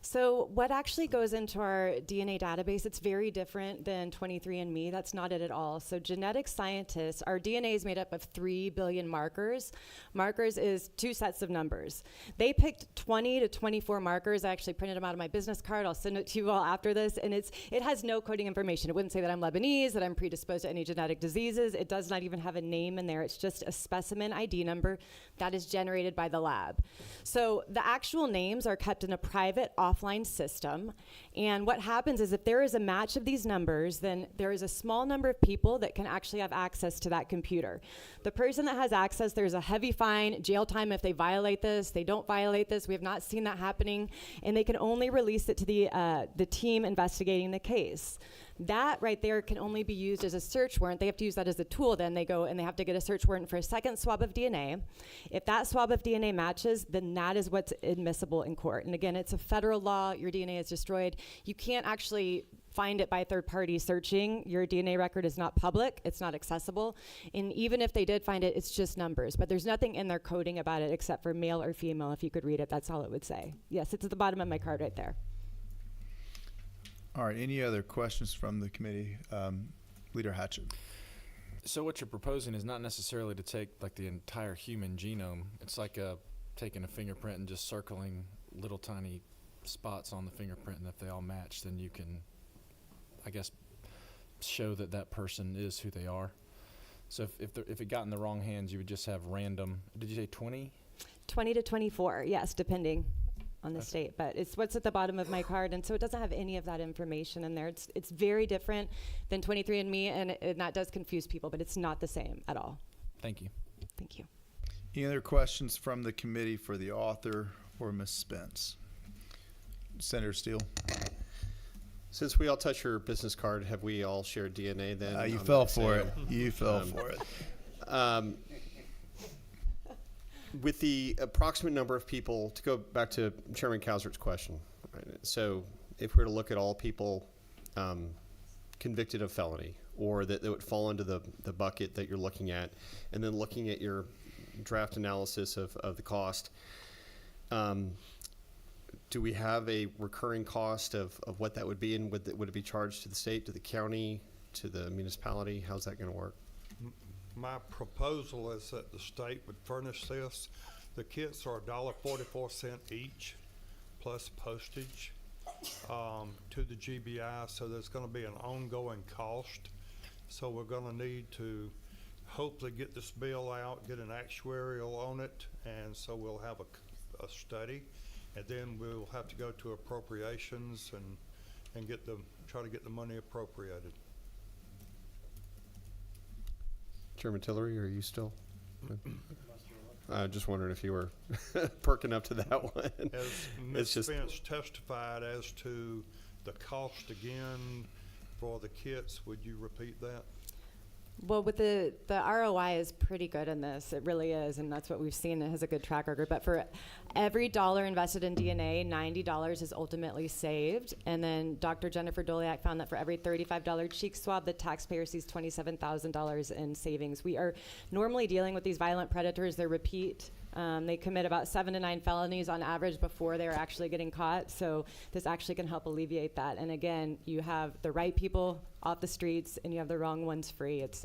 So what actually goes into our DNA database, it's very different than 23andMe. That's not it at all. So genetic scientists, our DNA is made up of 3 billion markers. Markers is 2 sets of numbers. They picked 20 to 24 markers. I actually printed them out of my business card. I'll send it to you all after this. And it has no coding information. It wouldn't say that I'm Lebanese, that I'm predisposed to any genetic diseases. It does not even have a name in there. It's just a specimen ID number that is generated by the lab. So the actual names are kept in a private offline system. And what happens is if there is a match of these numbers, then there is a small number of people that can actually have access to that computer. The person that has access, there's a heavy fine, jail time if they violate this. They don't violate this. We have not seen that happening. And they can only release it to the team investigating the case. That right there can only be used as a search warrant. They have to use that as a tool. Then they go and they have to get a search warrant for a second swab of DNA. If that swab of DNA matches, then that is what's admissible in court. And again, it's a federal law. Your DNA is destroyed. You can't actually find it by a third party searching. Your DNA record is not public. It's not accessible. And even if they did find it, it's just numbers. But there's nothing in their coding about it except for male or female. If you could read it, that's all it would say. Yes, it's at the bottom of my card right there. All right, any other questions from the committee? Leader Hatchett. So what you're proposing is not necessarily to take like the entire human genome. It's like taking a fingerprint and just circling little tiny spots on the fingerprint, and if they all match, then you can, I guess, show that that person is who they are. So if it got in the wrong hands, you would just have random. Did you say 20? 20 to 24, yes, depending on the state, but it's what's at the bottom of my card, and so it doesn't have any of that information in there. It's very different than 23andMe, and that does confuse people, but it's not the same at all. Thank you. Thank you. Any other questions from the committee for the author or Ms. Spence? Senator Steele. Since we all touched your business card, have we all shared DNA then? You on fell that for sale? it. You fell for it. With the approximate number of people, to go back to Chairman Cowsert's question, right, so if we were to look at all people convicted of felony, or that would fall into the bucket that you're looking at, and then looking at your draft analysis of the cost, do we have a recurring cost of what that would be, and would it be charged to the state, to the county, to the municipality? How's that going to work? My proposal is that the state would furnish this. The kits are $1.44 each, plus postage to the GBI, so there's going to be an ongoing cost. So we're going to need to hopefully get this bill out, get an actuarial on it, and so we'll have a study, and then we'll have to go to appropriations and try to get the money appropriated. Chairman Tillery, are you still? Just wondering if you were perking up to that one. As Ms. Spence testified as to the cost again for the kits, would you repeat that? Well, with the ROI is pretty good in this. It really is, and that's what we've seen. It has a good track record. But for every dollar invested in DNA, $90 is ultimately saved. And then Dr. Jennifer Doliak found that for every $35 cheek swab, the taxpayer sees $27,000 in savings. We are normally dealing with these violent predators. They're repeat. They commit about 7 to 9 felonies on average before they're actually getting caught. So this actually can help alleviate that. And again, you have the right people off the streets and you have the wrong ones free. It's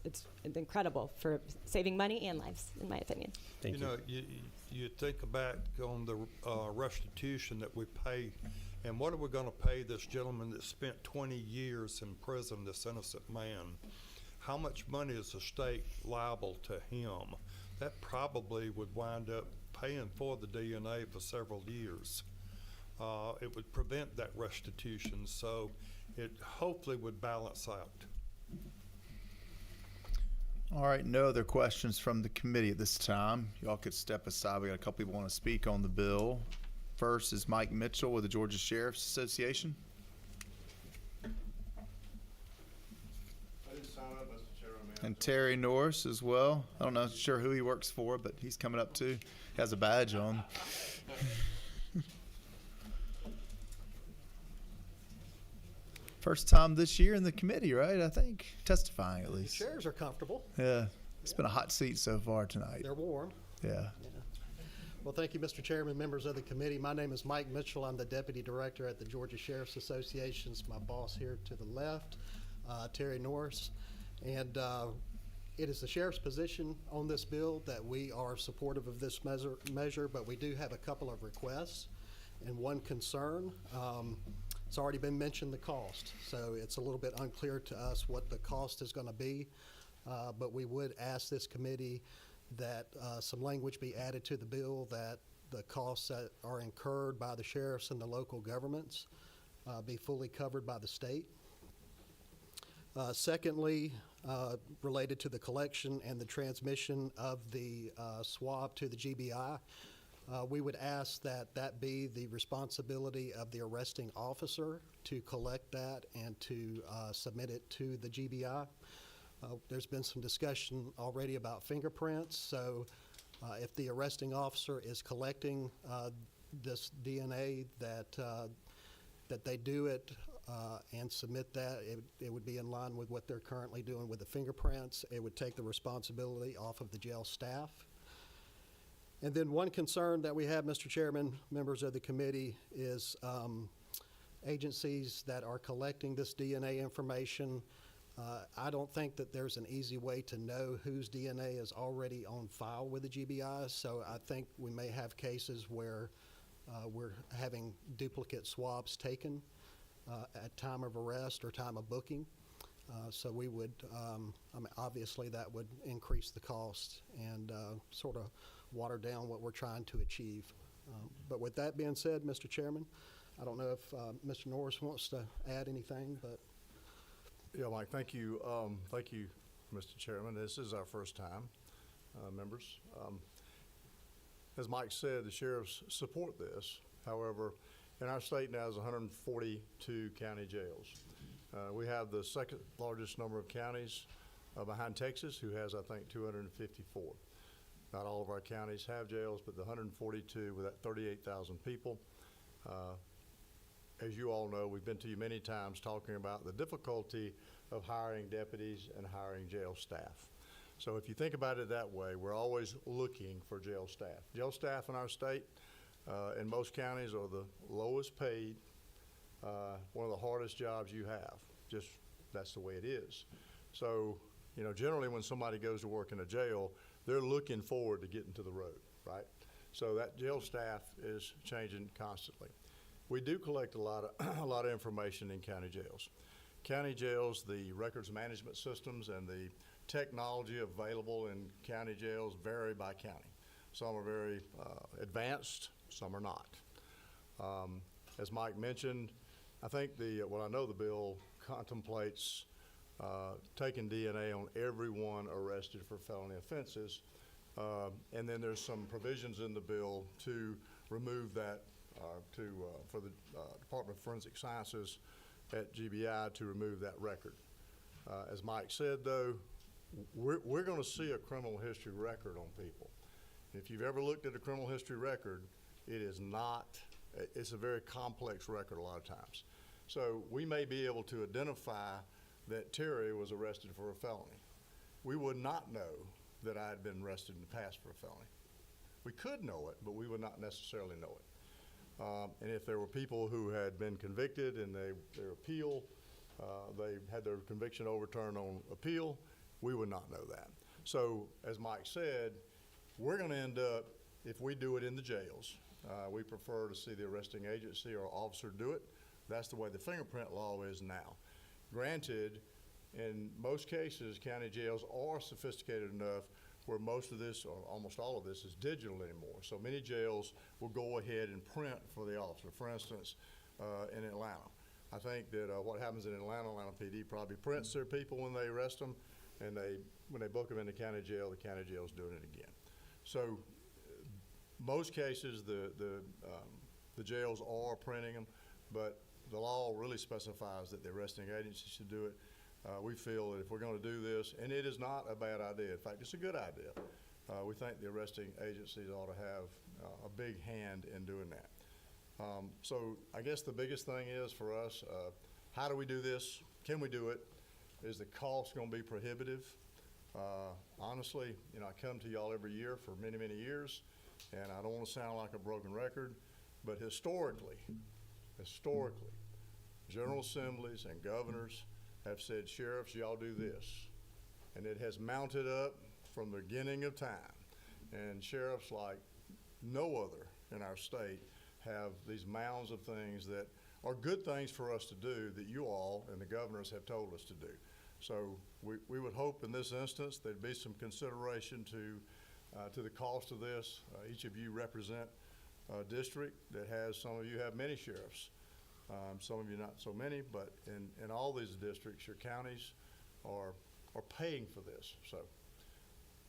incredible for saving money and lives, in my opinion. Thank you. know, you think back on the restitution that we pay, and what are we going to pay this gentleman that spent 20 years in prison, this innocent man? How much money is the state liable to him? That probably would wind up paying for the DNA for several years. It would prevent that restitution, so it hopefully would balance out. All right, no other questions from the committee at this time. Y'all could step aside. We got a couple people want to speak on the bill. First is Mike Mitchell with the Georgia Sheriff's Association. And Terry Norris as well. I don't know sure who he works for, but he's coming up too. He has a badge on. First time this year in the committee, right? I think testifying at least. Chairs are comfortable. Yeah, it's been a hot seat so far tonight. They're warm. Yeah. Well, thank you, Mr. Chairman, members of the committee. My name is Mike Mitchell. I'm the Deputy Director at the Georgia Sheriff's Association. My boss here to the left, Terry Norris. And it is the sheriff's position on this bill that we are supportive of this measure, but we do have a couple of requests and one concern. It's already been mentioned, the cost. So it's a little bit unclear to us what the cost is going to be, but we would ask this committee that some language be added to the bill that the costs that are incurred by the sheriffs and the local governments be fully covered by the state. Secondly, related to the collection and the transmission of the swab to the GBI, we would ask that that be the responsibility of the arresting officer to collect that and to submit it to the GBI. There's been some discussion already about fingerprints, so if the arresting officer is collecting this DNA, that they do it and submit that. It would be in line with what they're currently doing with the fingerprints. It would take the responsibility off of the jail staff. And then one concern that we have, Mr. Chairman, members of the committee, is agencies that are collecting this DNA information. I don't think that there's an easy way to know whose DNA is already on file with the GBI, so I think we may have cases where we're having duplicate swabs taken at time of arrest or time of booking. So we would, I mean, obviously that would increase the cost and sort of water down what we're trying to achieve. But with that being said, Mr. Chairman, I don't know if Mr. Norris wants to add anything, but. Yeah, Mike, thank you. Thank you, Mr. Chairman. This is our first time, members. As Mike said, the sheriffs support this. However, in our state now is 142 county jails. We have the second largest number of counties behind Texas, who has, I think, 254. Not all of our counties have jails, but the 142 with that 38,000 people. As you all know, we've been to you many times talking about the difficulty of hiring deputies and hiring jail staff. So if you think about it that way, we're always looking for jail staff. Jail staff in our state, in most counties, are the lowest paid, one of the hardest jobs you have. Just, that's the way it is. So, you know, generally when somebody goes to work in a jail, they're looking forward to getting to the road, right? So that jail staff is changing constantly. We do collect a lot of information in county jails. County jails, the records management systems and the technology available in county jails vary by county. Some are very advanced, some are not. As Mike mentioned, I think I know the bill contemplates taking DNA on everyone arrested for felony offenses, and then there's some provisions in the bill to remove that for the Department of Forensic Sciences at GBI to remove that record. As Mike said, though, we're going to see a criminal history record on people. If you've ever looked at a criminal history record, it is not, it's a very complex record a lot of times. So we may be able to identify that Terry was arrested for a felony. We would not know that I had been arrested in the past for a felony. We could know it, but we would not necessarily know it. And if there were people who had been convicted and their appeal, they had their conviction overturned on appeal, we would not know that. So as Mike said, we're going to end up, if we do it in the jails, we prefer to see the arresting agency or officer do it. That's the way the fingerprint law is now. Granted, in most cases, county jails are sophisticated enough where most of this, or almost all of this, is digital anymore. So many jails will go ahead and print for the officer. For instance, in Atlanta, I think that what happens in Atlanta PD probably prints their people when they arrest them, and when they book them in the county jail is doing it again. So most cases, the jails are printing them, but the law really specifies that the arresting agency should do it. We feel that if we're going to do this, and it is not a bad idea, in fact, it's a good idea. We think the arresting agencies ought to have a big hand in doing that. So I guess the biggest thing is for us, how do we do this? Can we do it? Is the cost going to be prohibitive? Honestly, I come to y'all every year for many, many years, and I don't want to sound like a broken record, but historically, General Assemblies and governors have said, sheriffs, y'all do this. And it has mounted up from the beginning of time. And sheriffs, like no other in our state, have these mounds of things that are good things for us to do that you all and the governors have told us to do. So we would hope in this instance there'd be some consideration to the cost of this. Each of you represent a district that has, some of you have many sheriffs. Some of you not so many, but in all these districts, your counties are paying for this. So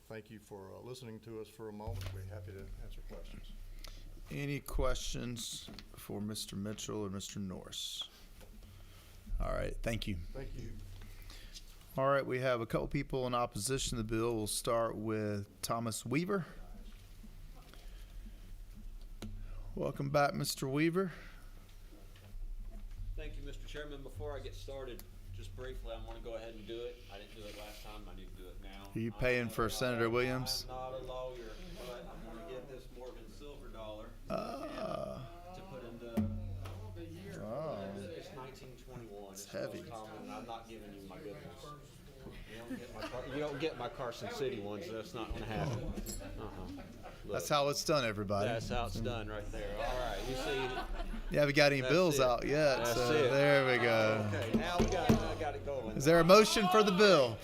thank you for listening to us for a moment. We're happy to answer questions. Any questions for Mr. Mitchell or Mr. Norris? All right, thank you. Thank you. All right, we have a couple people in opposition to the bill. We'll start with Thomas Weaver. Welcome back, Mr. Weaver. Thank you, Mr. Chairman. Before I get started, just briefly, I want to go ahead and do it. I didn't do it last time. I need to do it now. Are you paying for Senator Williams? I'm not a lawyer, but I'm going to get this Morgan silver dollar to put into. Oh. It's 1921. It's heavy. most common, and I'm not giving you my good ones. You don't get my Carson City ones. That's not going to happen. Look, That's how it's done, everybody. that's how it's done right there. All right, you see. You haven't got any That's bills it. out yet, That's so it. there we go. Okay, now I got it going. Is there a motion for the bill?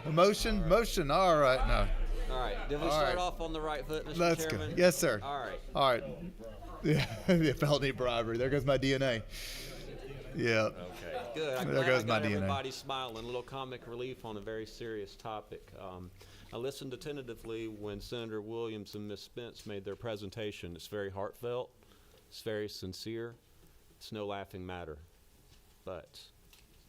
A motion? Motion. All right. No. All right. Did we All start right. off on the right foot, Mr. Let's Chairman? go. Yes, sir. All right. All right. Yeah, yeah, felony bribery. There goes my DNA. Yeah. Okay. Good. I'm There glad goes I my got DNA. everybody smiling. A little comic relief on a very serious topic. I listened attentively when Senator Williams and Ms. Spence made their presentation. It's very heartfelt. It's very sincere. It's no laughing matter. But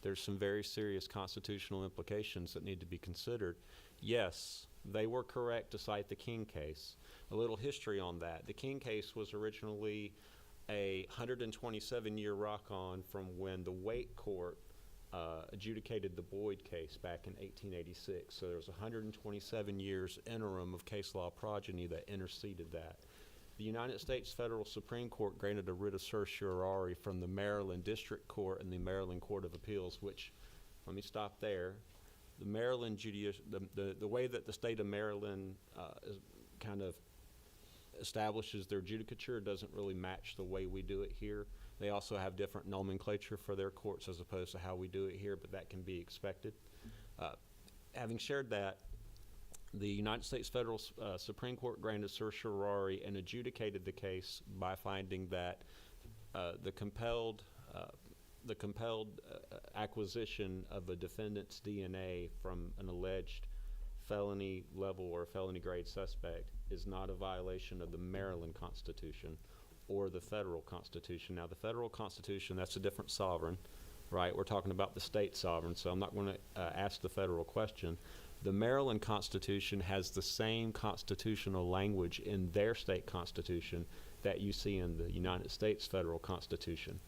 there's some very serious constitutional implications that need to be considered. Yes, they were correct to cite the King case. A little history on that. The King case was originally a 127-year rock-on from when the Waite Court adjudicated the Boyd case back in 1886. So there was 127 years interim of case law progeny that interceded that. The United States Federal Supreme Court granted a writ of certiorari from the Maryland District Court and the Maryland Court of Appeals, which, let me stop there. The Maryland the way that the state of Maryland is kind of establishes their judicature doesn't really match the way we do it here. They also have different nomenclature for their courts as opposed to how we do it here, but that can be expected. Having shared that, the United States Federal Supreme Court granted certiorari and adjudicated the case by finding that the compelled acquisition of a defendant's DNA from an alleged felony level or felony grade suspect is not a violation of the Maryland Constitution or the federal Constitution. Now, the federal Constitution, that's a different sovereign, right? We're talking about the state sovereign, so I'm not going to ask the federal question. The Maryland Constitution has the same constitutional language in their state constitution that you see in the United States federal Constitution.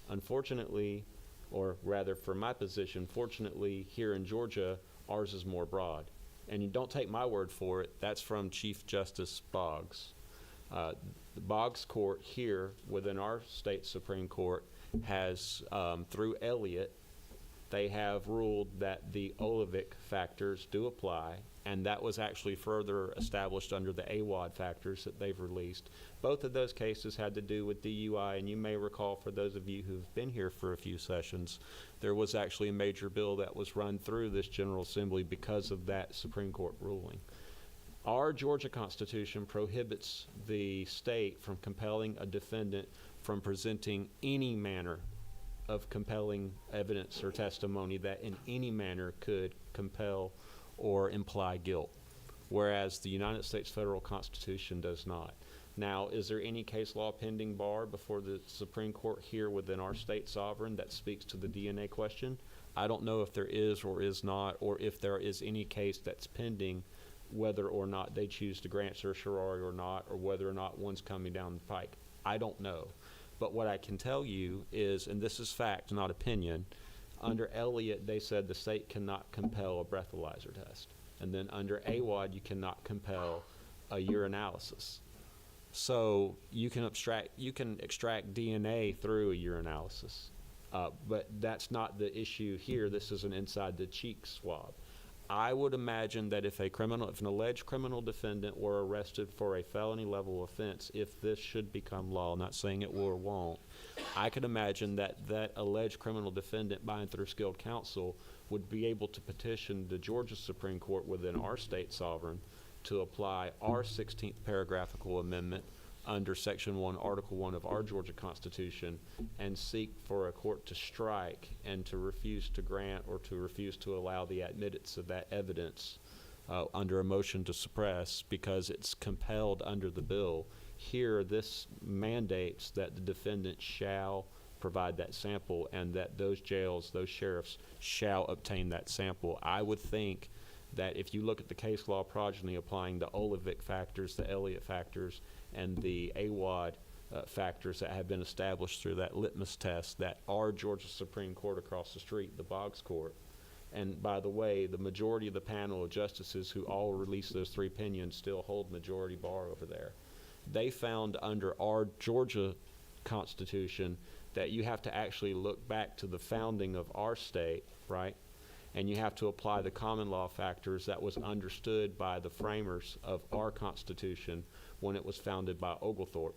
Unfortunately, or rather for my position, fortunately, here in Georgia, ours is more broad. And you don't take my word for it, that's from Chief Justice Boggs. The Boggs Court here within our state Supreme Court has, through Elliott, they have ruled that the Olivic factors do apply, and that was actually further established under the AWOD factors that they've released. Both of those cases had to do with DUI, and you may recall, for those of you who've been here for a few sessions, there was actually a major bill that was run through this General Assembly because of that Supreme Court ruling. Our Georgia Constitution prohibits the state from compelling a defendant from presenting any manner of compelling evidence or testimony that in any manner could compel or imply guilt, whereas the United States federal Constitution does not. Now, is there any case law pending bar before the Supreme Court here within our state sovereign that speaks to the DNA question? I don't know if there is or is not, or if there is any case that's pending, whether or not they choose to grant certiorari or not, or whether or not one's coming down the pike. I don't know. But what I can tell you is, and this is fact, not opinion, under Elliott, they said the state cannot compel a breathalyzer test. And then under AWOD, you cannot compel a urinalysis. So you can extract DNA through a urinalysis. But that's not the issue here. This is an inside the cheek swab. I would imagine that if an alleged criminal defendant were arrested for a felony level offense, if this should become law, not saying it will or won't, I could imagine that that alleged criminal defendant, by and through skilled counsel, would be able to petition the Georgia Supreme Court within our state sovereign to apply our 16th paragraphical amendment under Section 1, Article 1 of our Georgia Constitution, and seek for a court to strike and to refuse to grant or to refuse to allow the admittance of that evidence under a motion to suppress because it's compelled under the bill. Here, this mandates that the defendant shall provide that sample and that those jails, those sheriffs, shall obtain that sample. I would think that if you look at the case law progeny applying the Olivic factors, the Elliott factors, and the AWOD factors that have been established through that litmus test, that our Georgia Supreme Court across the street, the Boggs Court, and by the way, the majority of the panel of justices who all released those three opinions still hold majority bar over there. They found under our Georgia Constitution that you have to actually look back to the founding of our state, right? And you have to apply the common law factors that was understood by the framers of our Constitution when it was founded by Oglethorpe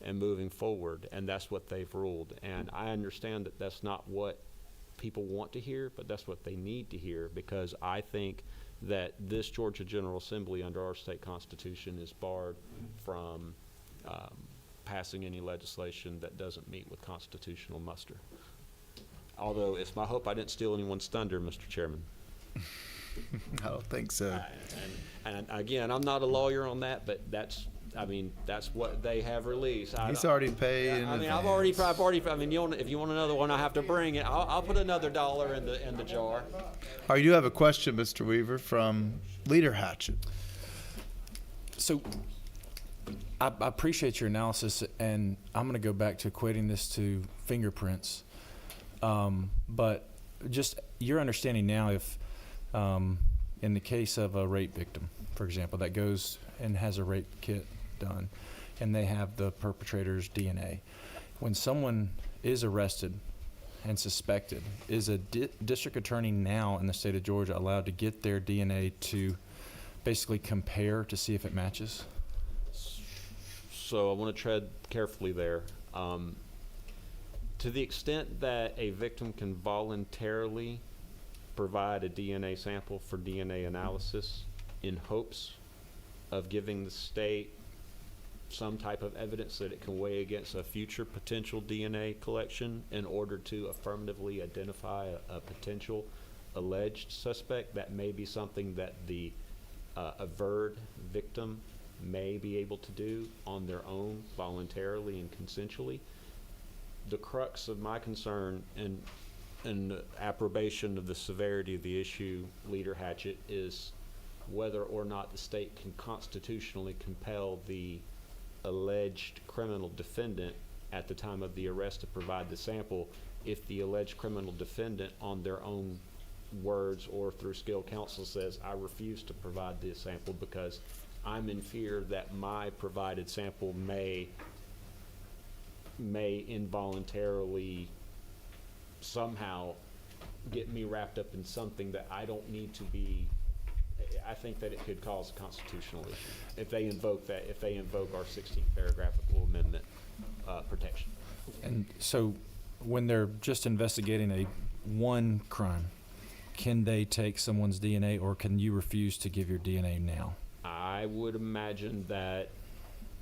and moving forward, and that's what they've ruled. And I understand that that's not what people want to hear, but that's what they need to hear, because I think that this Georgia General Assembly under our state constitution is barred from passing any legislation that doesn't meet with constitutional muster. Although it's my hope I didn't steal anyone's thunder, Mr. Chairman. I don't think so. And again, I'm not a lawyer on that, but that's what they have released. He's already paid. I've already. If you want another one, I have to bring it. I'll put another $1 in the jar. All right, you have a question, Mr. Weaver, from Leader Hatchett. So I appreciate your analysis, and I'm going to go back to equating this to fingerprints. But just your understanding now, if in the case of a rape victim, for example, that goes and has a rape kit done, and they have the perpetrator's DNA, when someone is arrested and suspected, is a district attorney now in the state of Georgia allowed to get their DNA to basically compare to see if it matches? So I want to tread carefully there. To the extent that a victim can voluntarily provide a DNA sample for DNA analysis in hopes of giving the state some type of evidence that it can weigh against a future potential DNA collection in order to affirmatively identify a potential alleged suspect, that may be something that the averred victim may be able to do on their own voluntarily and consensually. The crux of my concern, and an approbation of the severity of the issue, Leader Hatchett, is whether or not the state can constitutionally compel the alleged criminal defendant at the time of the arrest to provide the sample if the alleged criminal defendant on their own words or through skilled counsel says, I refuse to provide this sample because I'm in fear that my provided sample may involuntarily somehow get me wrapped up in something that I don't need to be. I think that it could cause a constitutional issue if they invoke our 16th paragraphical amendment protection. And so when they're just investigating one crime, can they take someone's DNA, or can you refuse to give your DNA now? I would imagine that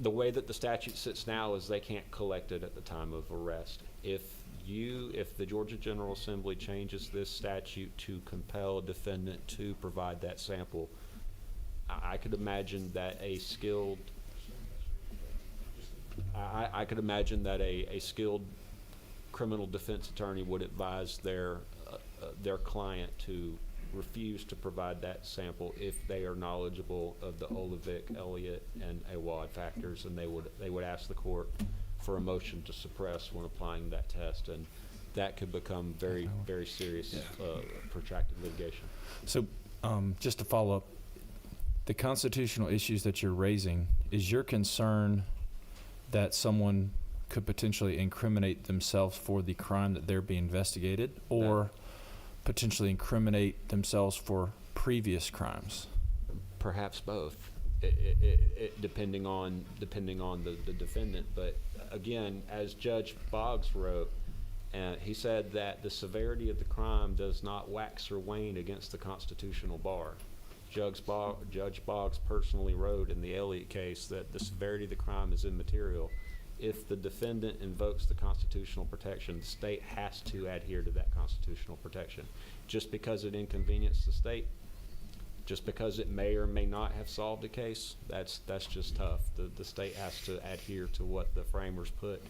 the way that the statute sits now is they can't collect it at the time of arrest. If the Georgia General Assembly changes this statute to compel a defendant to provide that sample, I could imagine that a skilled criminal defense attorney would advise their client to refuse to provide that sample if they are knowledgeable of the Olivic, Elliott, and Awad factors, and they would ask the court for a motion to suppress when applying that test, and that could become very, very serious, protracted litigation. So, just to follow up, the constitutional issues that you're raising, is your concern that someone could potentially incriminate themselves for the crime that they're being investigated, or potentially incriminate themselves for previous crimes? Perhaps both, depending on the defendant. But again, as Judge Boggs wrote, he said that the severity of the crime does not wax or wane against the constitutional bar. Judge Boggs personally wrote in the Elliott case that the severity of the crime is immaterial. If the defendant invokes the constitutional protection, the state has to adhere to that constitutional protection. Just because it inconvenienced the state, just because it may or may not have solved a case, that's just tough. The state has to adhere to what the framers put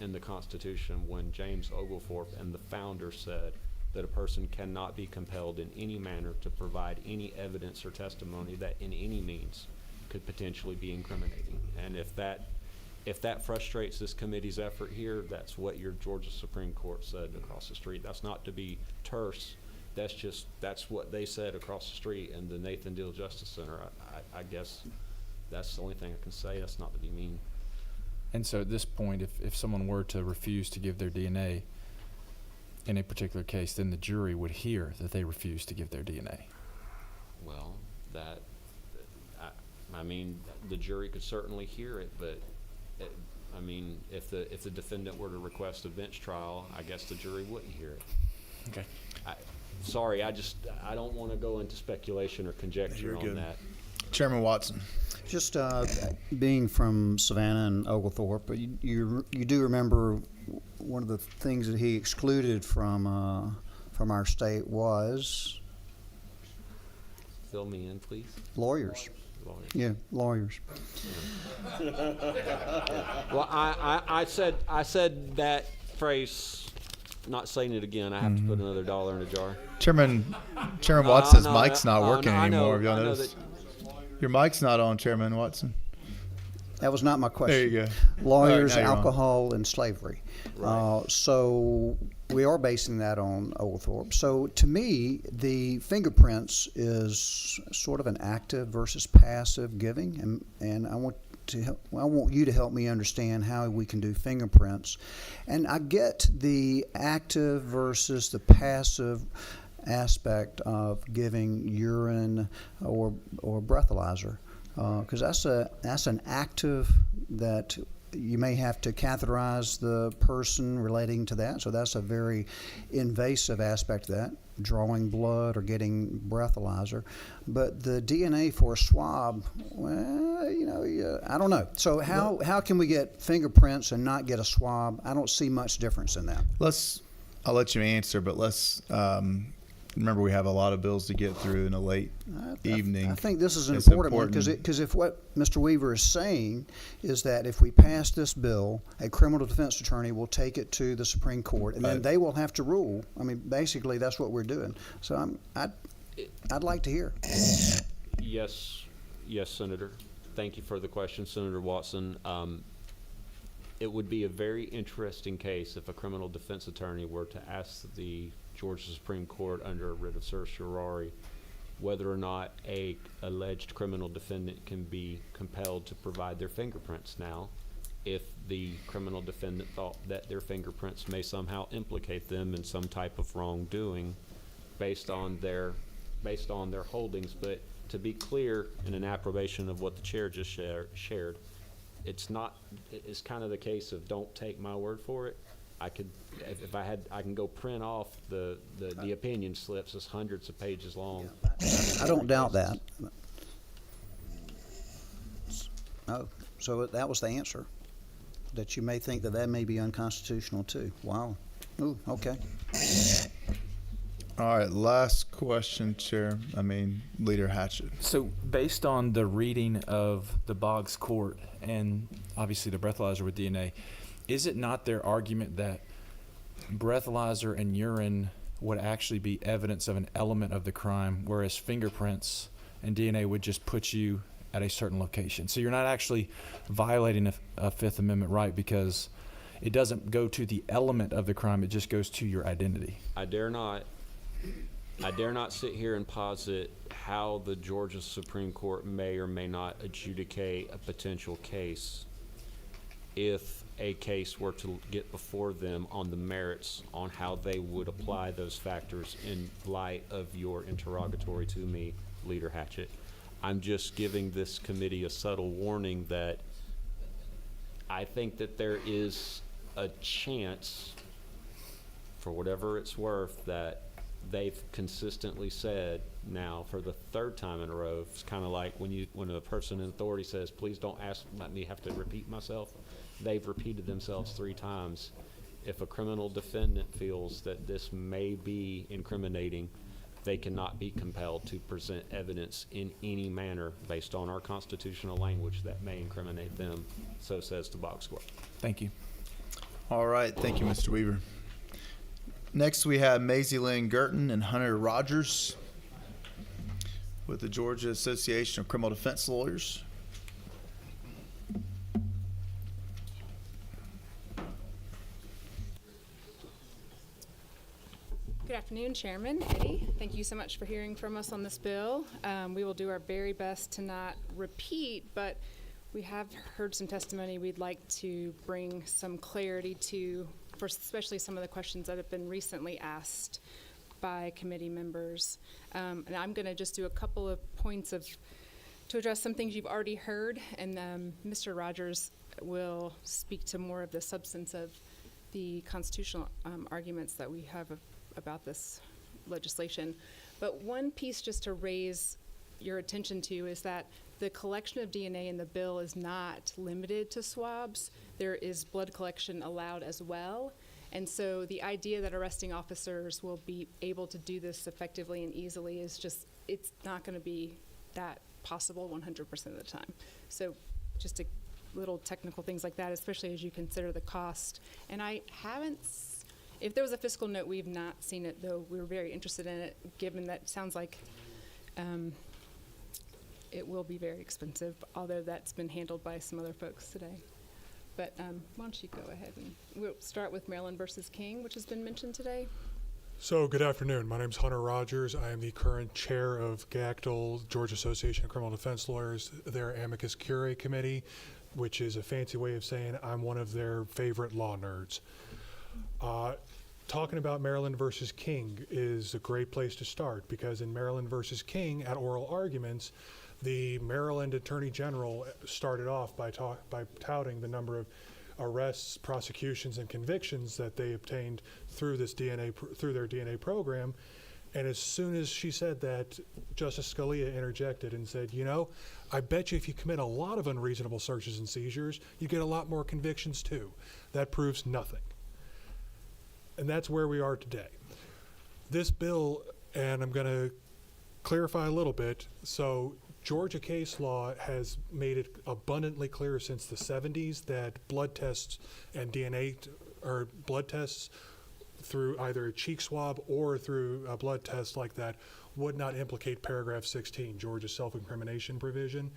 in the Constitution when James Oglethorpe and the founders said that a person cannot be compelled in any manner to provide any evidence or testimony that in any means could potentially be incriminating. And if that frustrates this committee's effort here, that's what your Georgia Supreme Court said across the street. That's not to be terse. That's what they said across the street in the Nathan Deal Justice Center. I guess that's the only thing I can say. That's not to be mean. And so at this point, if someone were to refuse to give their DNA in a particular case, then the jury would hear that they refused to give their DNA. Well, I mean, the jury could certainly hear it, but I mean, if the defendant were to request a bench trial, I guess the jury wouldn't hear it. Okay. Sorry, I don't want to go into speculation or conjecture on that. Chairman Watson. Just being from Savannah and Oglethorpe, you do remember one of the things that he excluded from our state was Fill me in, please. lawyers. Yeah, lawyers. Well, I said that phrase. Not saying it again. I have to put another $1 in a jar. Chairman Watson's mic's not working I know, anymore. Have y'all I know noticed? Your mic's not on, Chairman Watson. That was not my question. There you go. Lawyers, All right, now you're on. alcohol, and slavery. Right. So we are basing that on Oglethorpe. So to me, the fingerprints is sort of an active versus passive giving, and I want you to help me understand how we can do fingerprints. And I get the active versus the passive aspect of giving urine or breathalyzer, because that's an active that you may have to catheterize the person relating to that. So that's a very invasive aspect of that, drawing blood or getting breathalyzer. But the DNA for a swab, well, I don't know. So how can we get fingerprints and not get a swab? I don't see much difference in that. I'll let you answer, but let's remember, we have a lot of bills to get through in a late evening. I think this is an It's important one because if what Mr. Weaver is saying is that if we pass this bill, a criminal defense attorney will take it to the Supreme Court, and then Right. they will have to rule. I mean, basically, that's what we're doing. So I'd like to hear. Yes, Senator. Thank you for the question, Senator Watson. It would be a very interesting case if a criminal defense attorney were to ask the Georgia Supreme Court under a writ of certiorari whether or not a alleged criminal defendant can be compelled to provide their fingerprints now if the criminal defendant thought that their fingerprints may somehow implicate them in some type of wrongdoing based on their holdings. But to be clear, in an approbation of what the chair just shared, it's kind of the case of don't take my word for it. I can go print off the opinion slips. It's hundreds of pages long. I don't doubt that. Oh, so that was the answer, that you may think that may be unconstitutional too. Wow. Ooh, okay. All right, last question, Leader Hatchett. So based on the reading of the Boggs Court and obviously the breathalyzer with DNA, is it not their argument that breathalyzer and urine would actually be evidence of an element of the crime, whereas fingerprints and DNA would just put you at a certain location? So you're not actually violating a Fifth Amendment right because it doesn't go to the element of the crime, it just goes to your identity. I dare not sit here and posit how the Georgia Supreme Court may or may not adjudicate a potential case if a case were to get before them on the merits on how they would apply those factors in light of your interrogatory to me, Leader Hatchett. I'm just giving this committee a subtle warning that I think that there is a chance, for whatever it's worth, that they've consistently said now for the third time in a row. It's kind of like when a person in authority says, please don't let me have to repeat myself. They've repeated themselves 3 times. If a criminal defendant feels that this may be incriminating, they cannot be compelled to present evidence in any manner based on our constitutional language that may incriminate them. So says the Boggs Court. Thank you. All right, thank you, Mr. Weaver. Next, we have Maisie Lynn Girton and Hunter Rogers with the Georgia Association of Criminal Defense Lawyers. Good afternoon, Chairman Eddie. Thank you so much for hearing from us on this bill. We will do our very best to not repeat, but we have heard some testimony we'd like to bring some clarity to, for especially some of the questions that have been recently asked by committee members. And I'm going to just do a couple of points to address some things you've already heard, and Mr. Rogers will speak to more of the substance of the constitutional arguments that we have about this legislation. But one piece just to raise your attention to is that the collection of DNA in the bill is not limited to swabs. There is blood collection allowed as well. And so the idea that arresting officers will be able to do this effectively and easily is just, it's not going to be that possible 100% of the time. So just little technical things like that, especially as you consider the cost. And I haven't, if there was a fiscal note, we've not seen it, though we were very interested in it, given that it sounds like it will be very expensive, although that's been handled by some other folks today. But why don't you go ahead and we'll start with Maryland versus King, which has been mentioned today. So good afternoon. My name is Hunter Rogers. I am the current chair of GACTL, Georgia Association of Criminal Defense Lawyers, their amicus curiae committee, which is a fancy way of saying I'm one of their favorite law nerds. Talking about Maryland versus King is a great place to start, because in Maryland versus King, at oral arguments, the Maryland Attorney General started off by touting the number of arrests, prosecutions, and convictions that they obtained through this through their DNA program. And as soon as she said that, Justice Scalia interjected and said, you know, I bet you if you commit a lot of unreasonable searches and seizures, you get a lot more convictions too. That proves nothing. And that's where we are today. This bill And I'm going to clarify a little bit. So Georgia case law has made it abundantly clear since the 70s that blood tests and DNA or blood tests through either a cheek swab or through a blood test like that would not implicate paragraph 16, Georgia's self-incrimination provision.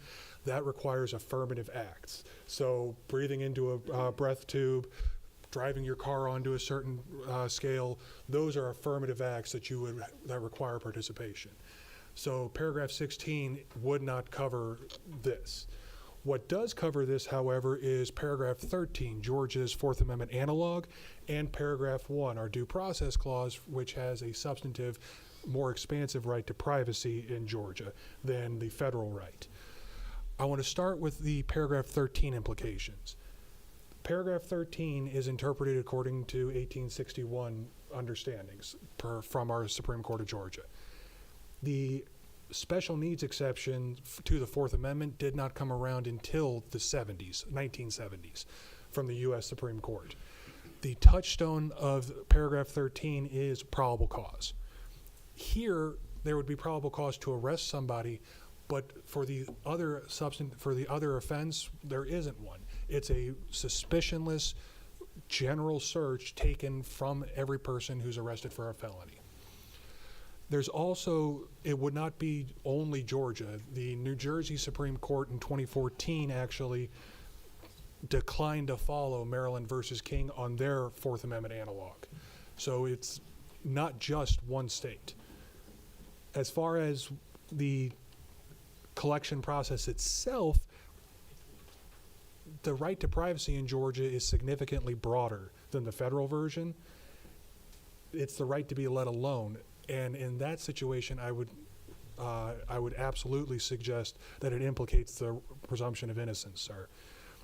That requires affirmative acts. So breathing into a breath tube, driving your car onto a certain scale, those are affirmative acts that require participation. So paragraph 16 would not cover this. What does cover this, however, is paragraph 13, Georgia's Fourth Amendment analog, and paragraph 1, our due process clause, which has a substantive, more expansive right to privacy in Georgia than the federal right. I want to start with the paragraph 13 implications. Paragraph 13 is interpreted according to 1861 understandings from our Supreme Court of Georgia. The special needs exception to the Fourth Amendment did not come around until the 1970s, from the U.S. Supreme Court. The touchstone of paragraph 13 is probable cause. Here, there would be probable cause to arrest somebody, but for the other offense, there isn't one. It's a suspicionless general search taken from every person who's arrested for a felony. There's also, it would not be only Georgia. The New Jersey Supreme Court in 2014 actually declined to follow Maryland versus King on their Fourth Amendment analog. So it's not just one state. As far as the collection process itself, the right to privacy in Georgia is significantly broader than the federal version. It's the right to be let alone. And in that situation, I would absolutely suggest that it implicates the presumption of innocence, sir.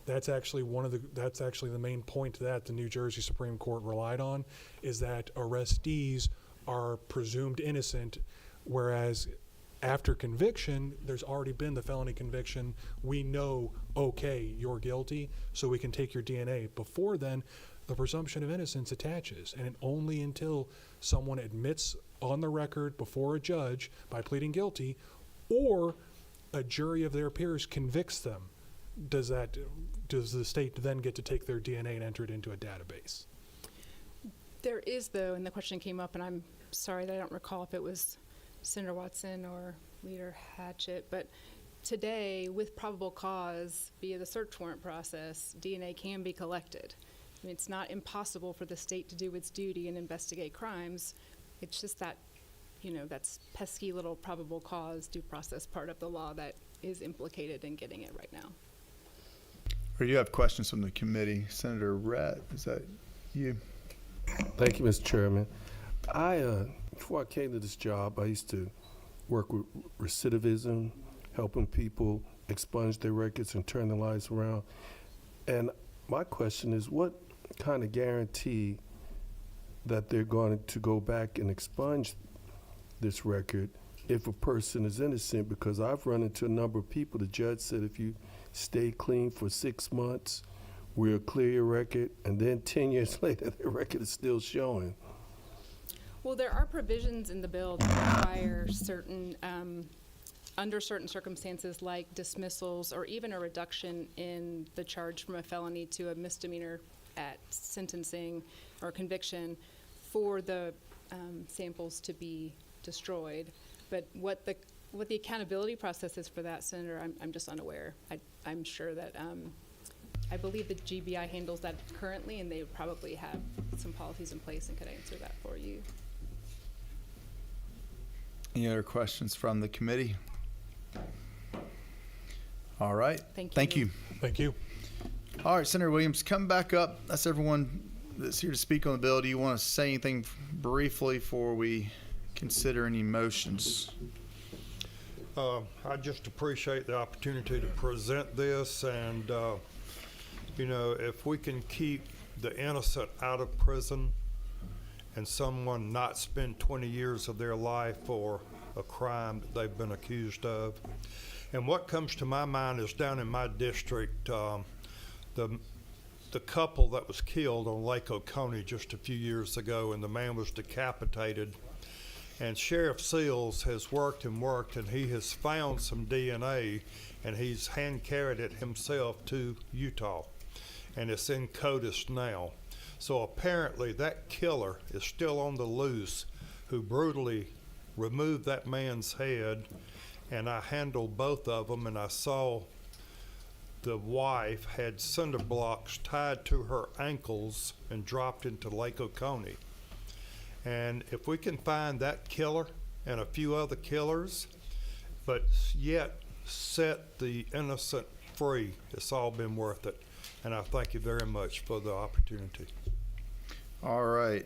That's actually the main point that the New Jersey Supreme Court relied on, is that arrestees are presumed innocent, whereas after conviction, there's already been the felony conviction. We know, okay, you're guilty, so we can take your DNA. Before then, the presumption of innocence attaches, and only until someone admits on the record before a judge by pleading guilty, or a jury of their peers convicts them, does the state then get to take their DNA and enter it into a database. There is, though, and the question came up, and I'm sorry that I don't recall if it was Senator Watson or Leader Hatchett, but today, with probable cause via the search warrant process, DNA can be collected. I mean, it's not impossible for the state to do its duty and investigate crimes. It's just that, that's pesky little probable cause due process part of the law that is implicated in getting it right now. Or you have questions from the committee. Senator Rett, is that you? Thank you, Mr. Chairman. Before I came to this job, I used to work with recidivism, helping people expunge their records and turn their lives around. And my question is, what kind of guarantee that they're going to go back and expunge this record if a person is innocent? Because I've run into a number of people, the judge said if you stay clean for 6 months, we'll clear your record, and then 10 years later, the record is still showing. Well, there are provisions in the bill that require certain, under certain circumstances like dismissals or even a reduction in the charge from a felony to a misdemeanor at sentencing or conviction for the samples to be destroyed. But what the accountability process is for that, Senator, I'm just unaware. I'm sure that I believe the GBI handles that currently, and they probably have some policies in place and could answer that for you. Any other questions from the committee? All right. Thank you. Thank you. All right, Senator Williams, come back up. That's everyone that's here to speak on the bill. Do you want to say anything briefly before we consider any motions? I just appreciate the opportunity to present this, and if we can keep the innocent out of prison and someone not spend 20 years of their life for a crime that they've been accused of. And what comes to my mind is down in my district, the couple that was killed on Lake Oconee just a few years ago, and the man was decapitated. And Sheriff Seals has worked and worked, and he has found some DNA, and he's hand-carried it himself to Utah. And it's in CODIS now. So apparently that killer is still on the loose, who brutally removed that man's head, and I handled both of them, and I saw the wife had cinder blocks tied to her ankles and dropped into Lake Oconee. And if we can find that killer and a few other killers, but yet set the innocent free, it's all been worth it. And I thank you very much for the opportunity. All right.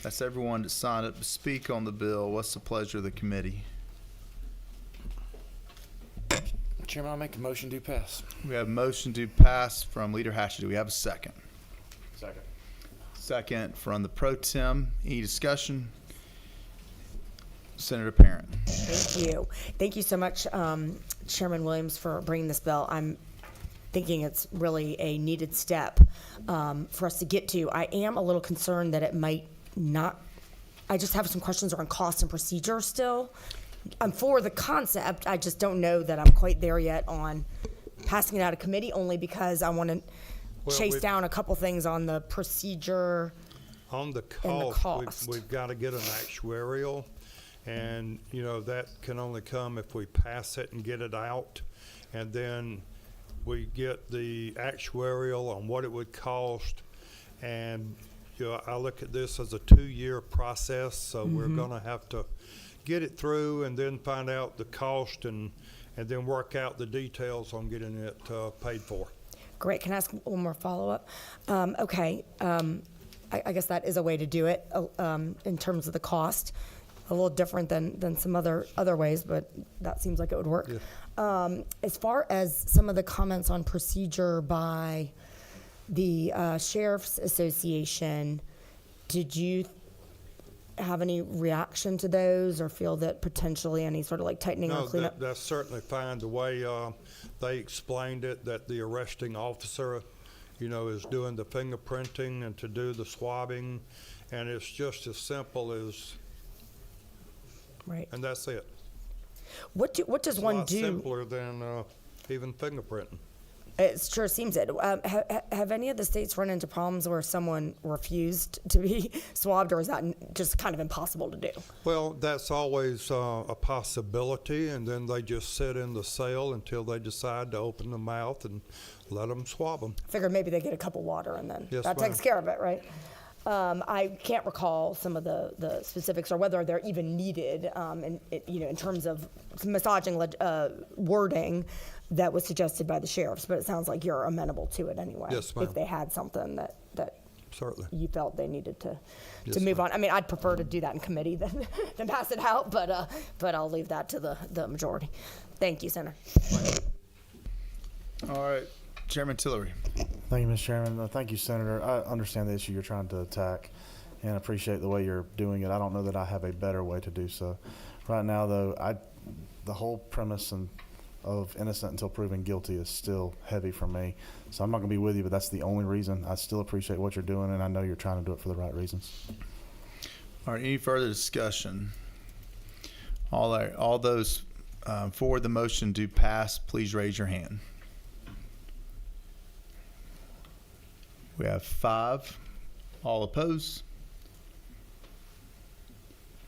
That's everyone that signed up to speak on the bill. What's the pleasure of the committee? Chairman, I'll make a motion to pass. We have a motion to pass from Leader Hatchett. Do we have a second? Second. Second from the pro tem. Any discussion? Senator Parent. Thank you. Thank you so much, Chairman Williams, for bringing this bill. I'm thinking it's really a needed step for us to get to. I am a little concerned that it might not. I just have some questions around cost and procedure still. I'm for the concept. I just don't know that I'm quite there yet on passing it out of committee, only because I want to chase down a couple things on the procedure. On the and the cost. we've got to get an actuarial, and you know that can only come if we pass it and get it out, and then we get the actuarial on what it would cost. And you know, I look at this as a 2-year process, so we're going to have to get it through and then find out the cost and then work out the details on getting it paid for. Great. Can I ask one more follow-up? Okay. I guess that is a way to do it in terms of the cost. A little different than some other ways, but that seems like it would work. Yeah. As far as some of the comments on procedure by the Sheriff's Association, did you have any reaction to those, or feel that potentially any sort of like tightening or cleanup? No, that's certainly fine. The way they explained it, that the arresting officer, you know, is doing the fingerprinting and to do the swabbing, and it's just as simple as, right. And that's it. What does one do? It's a lot simpler than even fingerprinting. It sure seems it. Have any of the states run into problems where someone refused to be swabbed, or is that just kind of impossible to do? Well, that's always a possibility, and then they just sit in the cell until they decide to open the mouth and let them swab them. I figured maybe they get a cup of water and then Yes, that ma'am. takes care of it, right? I can't recall some of the specifics or whether they're even needed in terms of massaging wording that was suggested by the sheriffs, but it sounds like you're amenable to it anyway. Yes, ma'am. If they had something that Certainly. you felt they needed to Yes, move ma'am. on. I mean, I'd prefer to do that in committee than pass it out, but I'll leave that to the majority. Thank you, Senator. All right. Chairman Tillery. Thank you, Mr. Chairman. Thank you, Senator. I understand the issue you're trying to attack and appreciate the way you're doing it. I don't know that I have a better way to do so. Right now, though, the whole premise of innocent until proven guilty is still heavy for me. So I'm not going to be with you, but that's the only reason. I still appreciate what you're doing, and I know you're trying to do it for the right reasons. All right. Any further discussion? All those for the motion to pass, please raise your hand. We have 5. All opposed?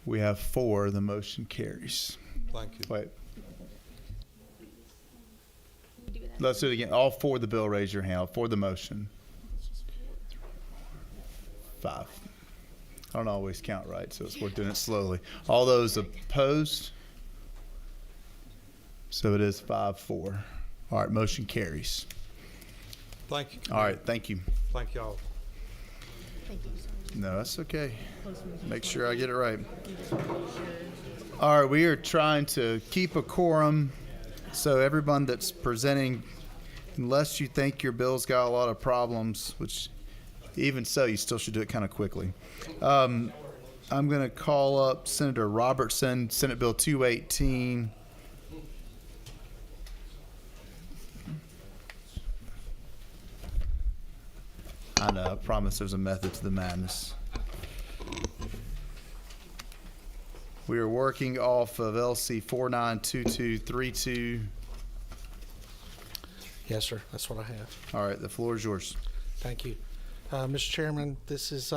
We have 4. The motion carries. Thank you. Wait. Let's do it again. All for the bill, raise your hand. For the motion. 5. I don't always count right, so we're doing it slowly. All those opposed? So it is 5-4. All right, motion carries. Thank you. All right, thank you. Thank y'all. No, that's okay. Make sure I get it right. All right, we are trying to keep a quorum, so everyone that's presenting, unless you think your bill's got a lot of problems, which even so, you still should do it kind of quickly. I'm going to call up Senator Robertson, Senate Bill 218. I know, I promise there's a method to the madness. We are working off of LC 492232. Yes, sir. That's what I have. All right, the floor is yours. Thank you. Mr. Chairman, this is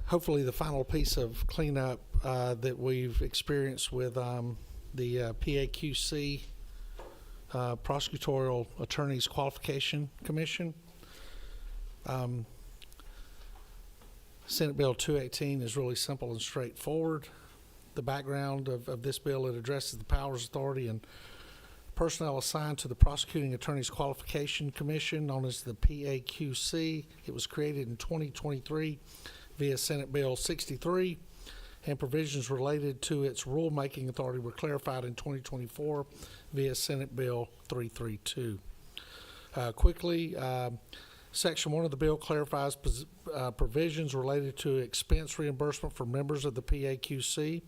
hopefully the final piece of cleanup that we've experienced with the PAQC, Prosecutorial Attorneys Qualification Commission. Senate Bill 218 is really simple and straightforward. The background of this bill, it addresses the powers, authority, and personnel assigned to the Prosecuting Attorneys Qualification Commission, known as the PAQC. It was created in 2023 via Senate Bill 63, and provisions related to its rulemaking authority were clarified in 2024 via Senate Bill 332. Quickly, Section 1 of the bill clarifies provisions related to expense reimbursement for members of the PAQC.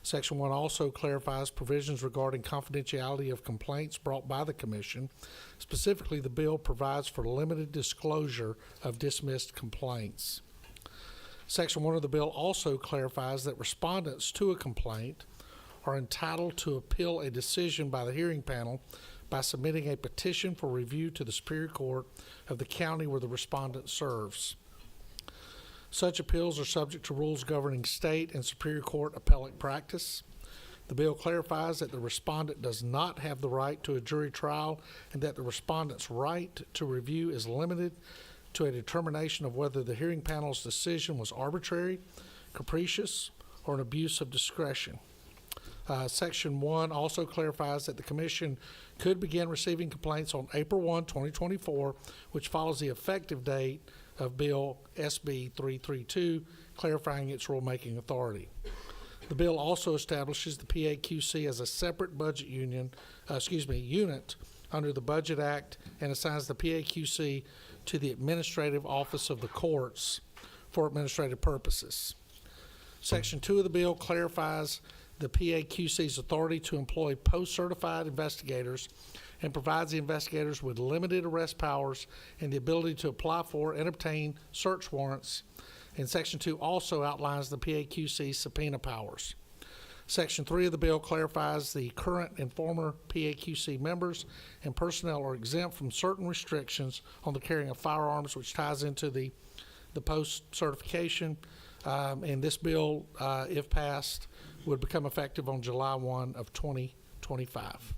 Section 1 also clarifies provisions regarding confidentiality of complaints brought by the Commission. Specifically, the bill provides for limited disclosure of dismissed complaints. Section 1 of the bill also clarifies that respondents to a complaint are entitled to appeal a decision by the hearing panel by submitting a petition for review to the Superior Court of the county where the respondent serves. Such appeals are subject to rules governing state and Superior Court appellate practice. The bill clarifies that the respondent does not have the right to a jury trial and that the respondent's right to review is limited to a determination of whether the hearing panel's decision was arbitrary, capricious, or an abuse of discretion. Section 1 also clarifies that the Commission could begin receiving complaints on April 1, 2024, which follows the effective date of Bill SB 332, clarifying its rulemaking authority. The bill also establishes the PAQC as a separate budget unit under the Budget Act and assigns the PAQC to the Administrative Office of the Courts for administrative purposes. Section 2 of the bill clarifies the PAQC's authority to employ post-certified investigators and provides the investigators with limited arrest powers and the ability to apply for and obtain search warrants. And Section 2 also outlines the PAQC's subpoena powers. Section 3 of the bill clarifies the current and former PAQC members and personnel are exempt from certain restrictions on the carrying of firearms, which ties into the post-certification. And this bill, if passed, would become effective on July 1 of 2025.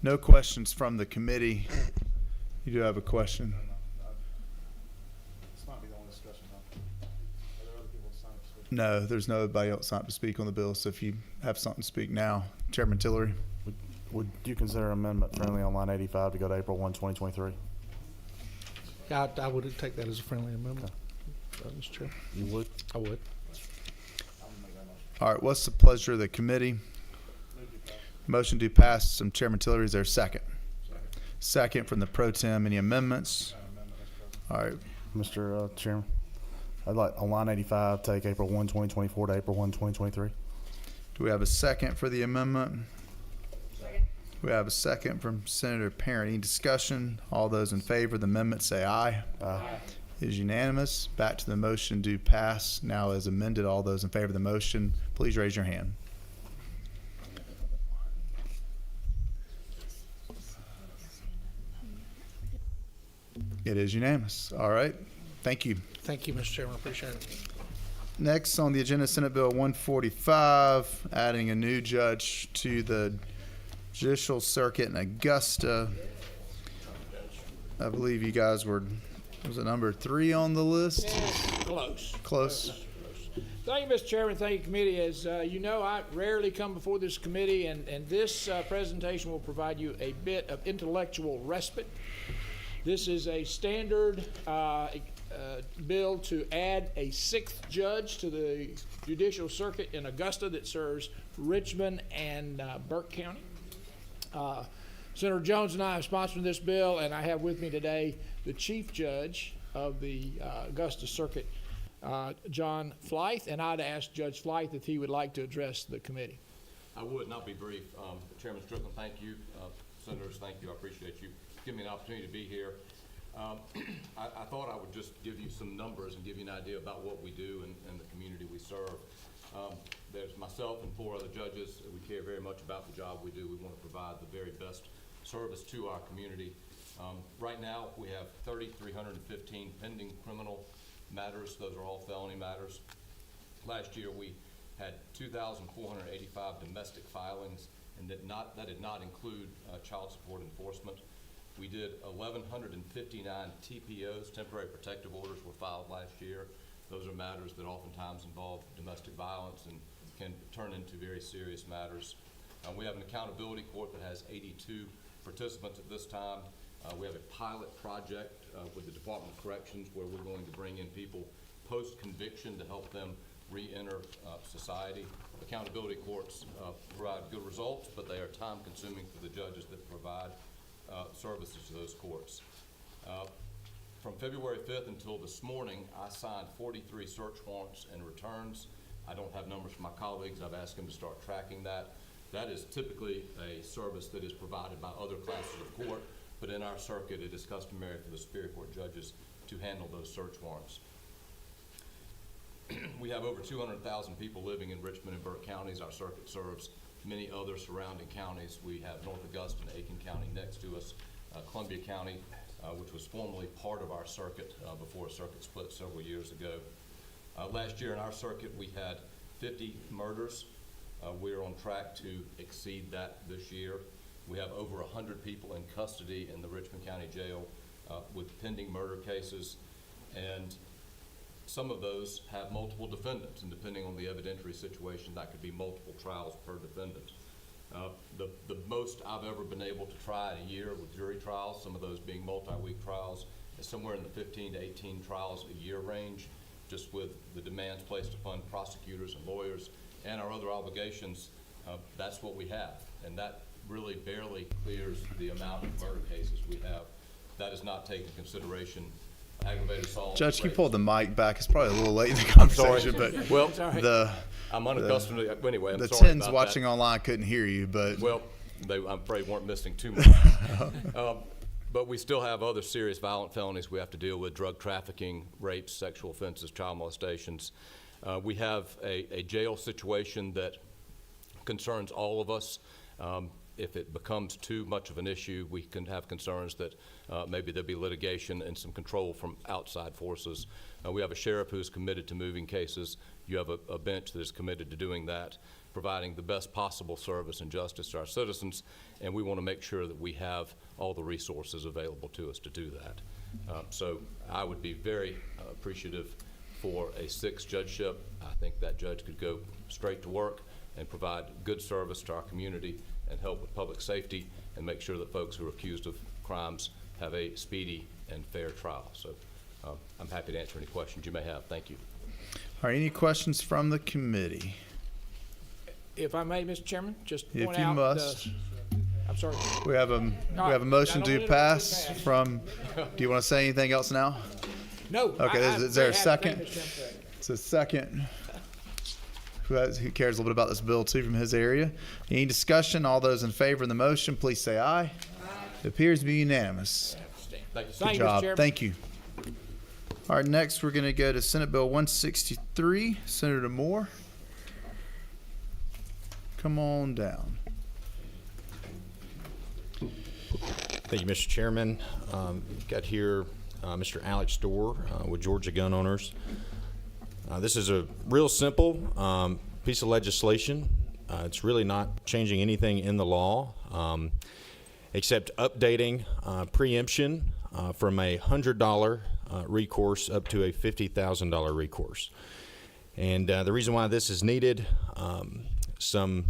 No questions from the committee. You do have a question? No, there's nobody else signed up to speak on the bill, so if you have something to speak now. Chairman Tillery. Would you consider amendment friendly on line 85 to go to April 1, 2023? Yeah, I would take that as a friendly amendment, Mr. Chair. You would? I would. All right, what's the pleasure of the committee? Motion to pass from Chairman Tillery. Is there a second? Second from the pro tem. Any amendments? All right. Mr. Chairman, I'd like on line 85, take April 1, 2024 to April 1, 2023. Do we have a second for the amendment? Second. We have a second from Senator Parent. Any discussion? All those in favor of the amendment say aye. Aye. It is unanimous. Back to the motion to pass now as amended. All those in favor of the motion, please raise your hand. It is unanimous. All right. Thank you. Thank you, Mr. Chairman. Appreciate it. Next on the agenda, Senate Bill 145, adding a new judge to the Judicial Circuit in Augusta. I believe you guys were, was it number 3 on the list? Close. Close. Thank you, Mr. Chairman. Thank you, committee. As you know, I rarely come before this committee, and this presentation will provide you a bit of intellectual respite. This is a standard bill to add a 6th judge to the Judicial Circuit in Augusta that serves Richmond and Burke County. Senator Jones and I have sponsored this bill, and I have with me today the Chief Judge of the Augusta Circuit, John Flythe, and I'd ask Judge Flythe if he would like to address the committee. I would, and I'll be brief. Chairman Strickland, thank you. Senators, thank you. I appreciate you giving me an opportunity to be here. I thought I would just give you some numbers and give you an idea about what we do and the community we serve. There's myself and 4 other judges. We care very much about the job we do. We want to provide the very best service to our community. Right now, we have 3,315 pending criminal matters. Those are all felony matters. Last year, we had 2,485 domestic filings, and that did not include child support enforcement. We did 1,159 TPOs, temporary protective orders, were filed last year. Those are matters that oftentimes involve domestic violence and can turn into very serious matters. We have an accountability court that has 82 participants at this time. We have a pilot project with the Department of Corrections where we're going to bring in people post-conviction to help them re-enter society. Accountability courts provide good results, but they are time-consuming for the judges that provide services to those courts. From February 5th until this morning, I signed 43 search warrants and returns. I don't have numbers from my colleagues. I've asked them to start tracking that. That is typically a service that is provided by other classes of court, but in our circuit, it is customary for the Superior Court judges to handle those search warrants. We have over 200,000 people living in Richmond and Burke counties. Our circuit serves many other surrounding counties. We have North Augusta and Aiken County next to us, Columbia County, which was formerly part of our circuit before a circuit split several years ago. Last year in our circuit, we had 50 murders. We're on track to exceed that this year. We have over 100 people in custody in the Richmond County Jail with pending murder cases, and some of those have multiple defendants, and depending on the evidentiary situation, that could be multiple trials per defendant. The most I've ever been able to try in a year with jury trials, some of those being multi-week trials, is somewhere in the 15 to 18 trials a year range, just with the demands placed upon prosecutors and lawyers and our other obligations. That's what we have, and that really barely clears the amount of murder cases we have. That is not taking into consideration aggravated assault. Judge, can you pull the mic back? It's probably a little late in the conversation, but well, I'm unaccustomed to it. Anyway, I'm the sorry 10s about watching that. online couldn't hear you, but well, they, I'm afraid, weren't missing too much. But we still have other serious violent felonies we have to deal with: drug trafficking, rapes, sexual offenses, child molestations. We have a jail situation that concerns all of us. If it becomes too much of an issue, we can have concerns that maybe there'll be litigation and some control from outside forces. We have a sheriff who's committed to moving cases. You have a bench that is committed to doing that, providing the best possible service and justice to our citizens, and we want to make sure that we have all the resources available to us to do that. So I would be very appreciative for a 6th judgeship. I think that judge could go straight to work and provide good service to our community and help with public safety and make sure that folks who are accused of crimes have a speedy and fair trial. So I'm happy to answer any questions you may have. Thank you. All right, any questions from the committee? If I may, Mr. Chairman, just If point you out. must. I'm sorry. We have a motion to pass from. Do you want to say anything else now? No. Okay. Is there a second? Thank you, Mr. Chairman. It's a second. Who cares a little bit about this bill too from his area? Any discussion? All those in favor of the motion, please say aye. Aye. It appears to be unanimous. Thank you. Good job. Thank you. All right, next we're going to go to Senate Bill 163. Senator Moore, come on down. Thank you, Mr. Chairman. Got here Mr. Alex Dorr with Georgia Gun Owners. This is a real simple piece of legislation. It's really not changing anything in the law, except updating preemption from a $100 recourse up to a $50,000 recourse. And the reason why this is needed, some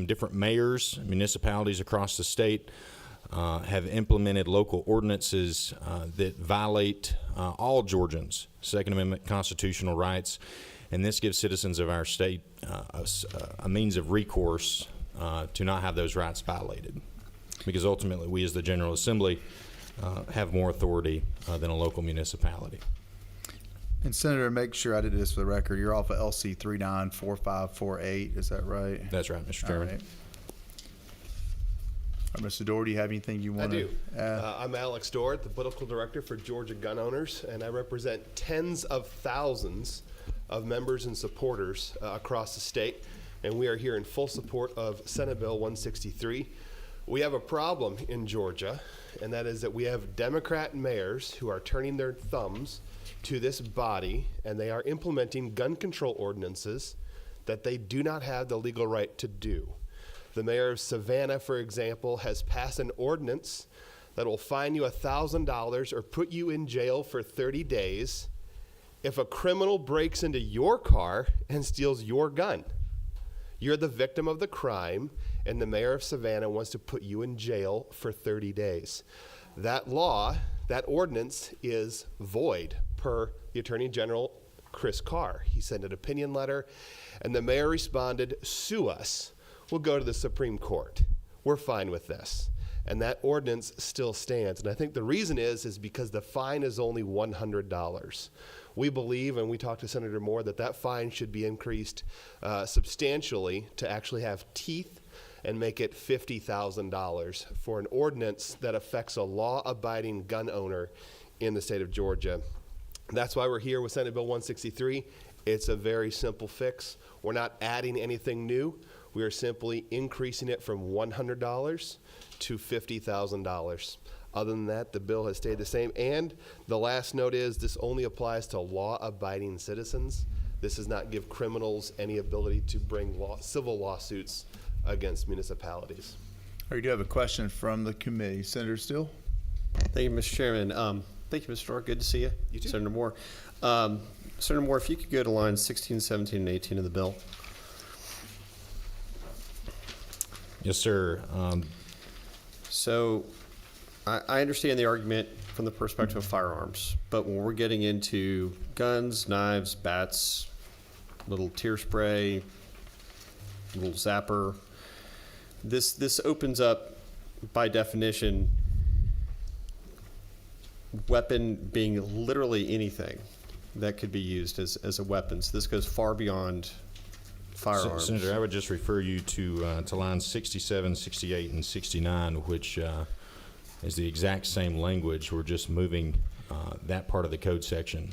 different mayors, municipalities across the state have implemented local ordinances that violate all Georgians' Second Amendment constitutional rights, and this gives citizens of our state a means of recourse to not have those rights violated. because ultimately we as the General Assembly have more authority than a local municipality. And Senator, make sure I did this for the record. You're off of LC 394548. Is that right? That's right, Mr. Chairman. All right. Mr. Dorr, do you have anything you want to I do. I'm Alex Dorr, the political director for Georgia Gun Owners, and I represent tens of thousands of members and supporters across the state, and we are here in full support of Senate Bill 163. We have a problem in Georgia, and that is that we have Democrat mayors who are turning their thumbs to this body, and they are implementing gun control ordinances that they do not have the legal right to do. The mayor of Savannah, for example, has passed an ordinance that will fine you $1,000 or put you in jail for 30 days if a criminal breaks into your car and steals your gun. You're the victim of the crime, and the mayor of Savannah wants to put you in jail for 30 days. That law, that ordinance, is void per the Attorney General, Chris Carr. He sent an opinion letter, and the mayor responded, "Sue us. We'll go to the Supreme Court. We're fine with this." And that ordinance still stands. And I think the reason is because the fine is only $100. We believe, and we talked to Senator Moore, that fine should be increased substantially to actually have teeth and make it $50,000 for an ordinance that affects a law-abiding gun owner in the state of Georgia. That's why we're here with Senate Bill 163. It's a very simple fix. We're not adding anything new. We are simply increasing it from $100 to $50,000. Other than that, the bill has stayed the same. And the last note is this only applies to law-abiding citizens. This does not give criminals any ability to bring civil lawsuits against municipalities. Or you do have a question from the committee. Senator Steele? Thank you, Mr. Chairman. Thank you, Mr. Dorr. Good to see you. You too. Senator Moore. Senator Moore, if you could go to lines 16, 17, and 18 of the bill. Yes, sir. So I understand the argument from the perspective of firearms, but when we're getting into guns, knives, bats, little tear spray, little zapper, this opens up, by definition, weapon being literally anything that could be used as a weapon. So this goes far beyond firearms. Senator, I would just refer you to lines 67, 68, and 69, which is the exact same language. We're just moving that part of the code section,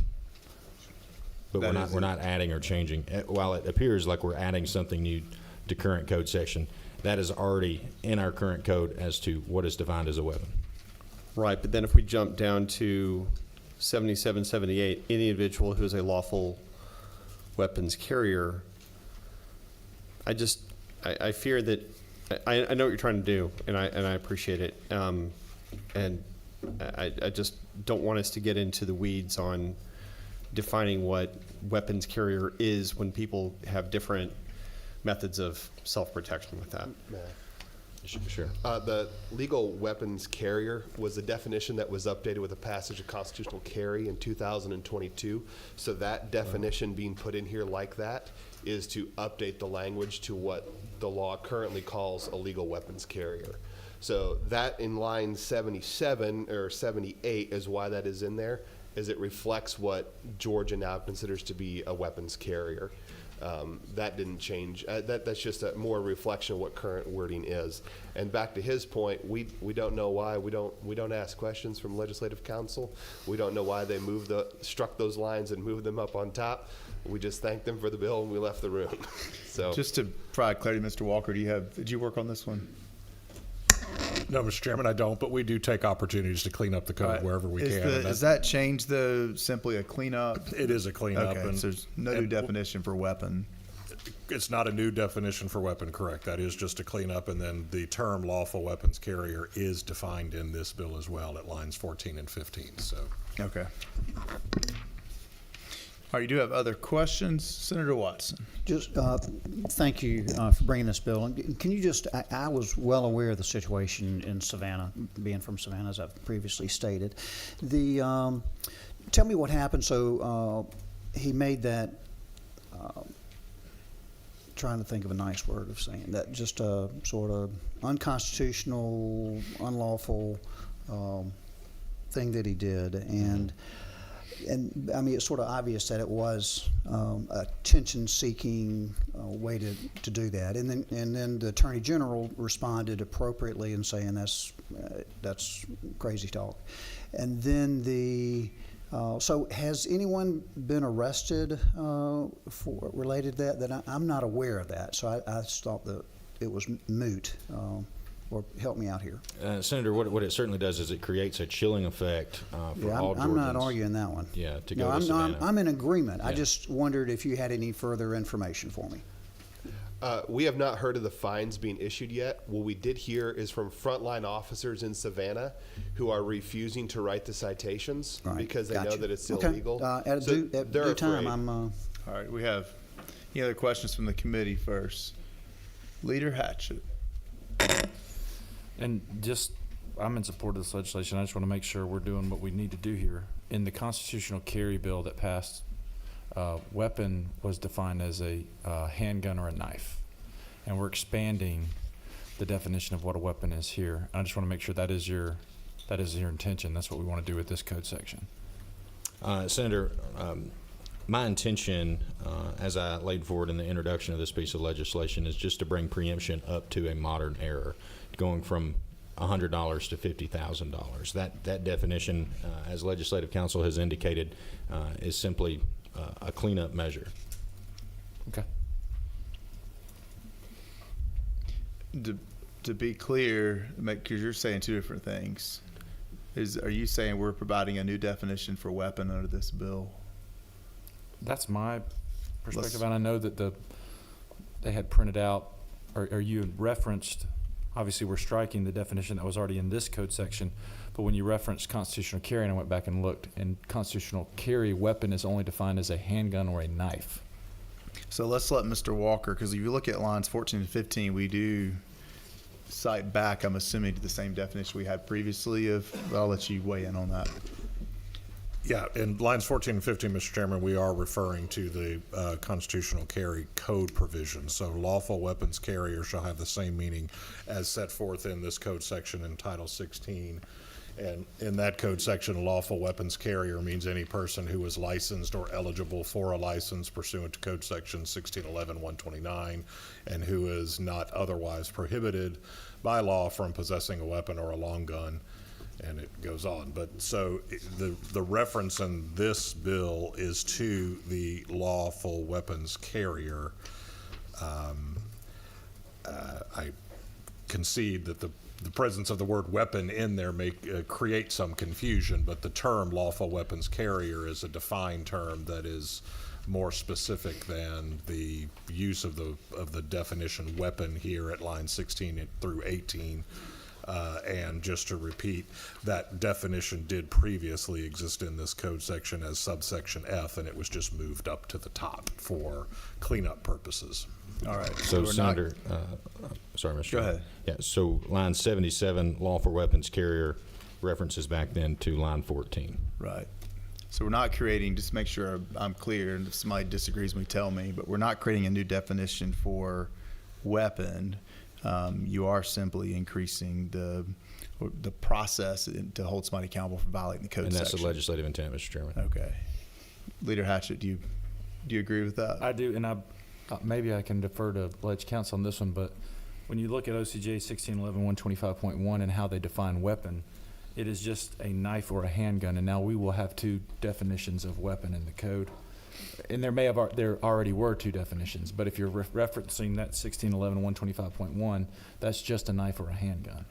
but we're not adding or changing. While it appears like we're adding something new to current code section, that is already in our current code as to what is defined as a weapon. Right, but then if we jump down to 77, 78, any individual who is a lawful weapons carrier, I fear that I know what you're trying to do, and I appreciate it, and I just don't want us to get into the weeds on defining what weapons carrier is when people have different methods of self-protection with that. Sure. The legal weapons carrier was a definition that was updated with the passage of constitutional carry in 2022. So that definition being put in here like that is to update the language to what the law currently calls a legal weapons carrier. So that in line 77 or 78 is why that is in there, is it reflects what Georgia now considers to be a weapons carrier. That didn't change. That's just a more reflection of what current wording is. And back to his point, we don't know why. We don't ask questions from Legislative Council. We don't know why they struck those lines and moved them up on top. We just thanked them for the bill and we left the room. So just to provide clarity, Mr. Walker, did you work on this one? No, Mr. Chairman, I don't, but we do take opportunities to clean up the code wherever we can. Is that change, though, simply a cleanup? It is a cleanup. Okay, so there's no new definition for weapon. It's not a new definition for weapon, correct. That is just a cleanup, and then the term lawful weapons carrier is defined in this bill as well at lines 14 and 15. So. Okay. All right, you do have other questions? Senator Watson. Just thank you for bringing this bill. And can you just, I was well aware of the situation in Savannah, being from Savannah, as I've previously stated. Tell me what happened. So he made that trying to think of a nice word of saying that, just a sort of unconstitutional, unlawful thing that he did, and I mean, it's sort of obvious that it was attention-seeking way to do that, and then the Attorney General responded appropriately in saying that's crazy talk, and then so has anyone been arrested for related to that? I'm not aware of that, so I just thought that it was moot. Or help me out here. Senator, what it certainly does is it creates a chilling effect for all Georgians. I'm not arguing that one. Yeah, to go to Savannah. I'm in agreement. Yeah. I just wondered if you had any further information for me. We have not heard of the fines being issued yet. What we did hear is from frontline officers in Savannah who are refusing to write the citations because they know that it's illegal. At due time, I'm... All right, we have any other questions from the committee first? Leader Hatchett. And I'm in support of this legislation. I just want to make sure we're doing what we need to do here. In the constitutional carry bill that passed, weapon was defined as a handgun or a knife. And we're expanding the definition of what a weapon is here. I just want to make sure that is your intention. That's what we want to do with this code section. Senator, my intention, as I laid forward in the introduction of this piece of legislation, is just to bring preemption up to a modern era, going from $100 to $50,000. That definition, as Legislative Council has indicated, is simply a cleanup measure. Okay. To be clear, because you're saying two different things, are you saying we're providing a new definition for weapon under this bill? That's my perspective, and I know that they had printed out, or you had referenced. Obviously, we're striking the definition that was already in this code section, but when you referenced constitutional carry, and I went back and looked, and constitutional carry weapon is only defined as a handgun or a knife. So let's let Mr. Walker, because if you look at lines 14 and 15, we do cite back, I'm assuming, to the same definition we had previously. But I'll let you weigh in on that. Yeah, in lines 14 and 15, Mr. Chairman, we are referring to the constitutional carry code provision. So lawful weapons carrier shall have the same meaning as set forth in this code section in Title 16. And in that code section, lawful weapons carrier means any person who is licensed or eligible for a license pursuant to code section 1611-129 and who is not otherwise prohibited by law from possessing a weapon or a long gun. And it goes on. But so the reference in this bill is to the lawful weapons carrier. I concede that the presence of the word weapon in there may create some confusion, but the term lawful weapons carrier is a defined term that is more specific than the use of the definition weapon here at line 16 through 18. And just to repeat, that definition did previously exist in this code section as subsection F, and it was just moved up to the top for cleanup purposes. All right. So, Senator, sorry, Mr. Go ahead. Yeah, so line 77, lawful weapons carrier, references back then to line 14. Right. So we're not creating, just to make sure I'm clear, and if somebody disagrees with me, tell me, but we're not creating a new definition for weapon. You are simply increasing the process to hold somebody accountable for violating the code section. And that's the legislative intent, Mr. Chairman. Okay. Leader Hatchett, do you agree with that? I do, and maybe I can defer to Ledge Council on this one, but when you look at OCJ 1611-125.1 and how they define weapon, it is just a knife or a handgun, and now we will have two definitions of weapon in the code. And there already were two definitions, but if you're referencing that 1611-125.1, that's just a knife or a handgun.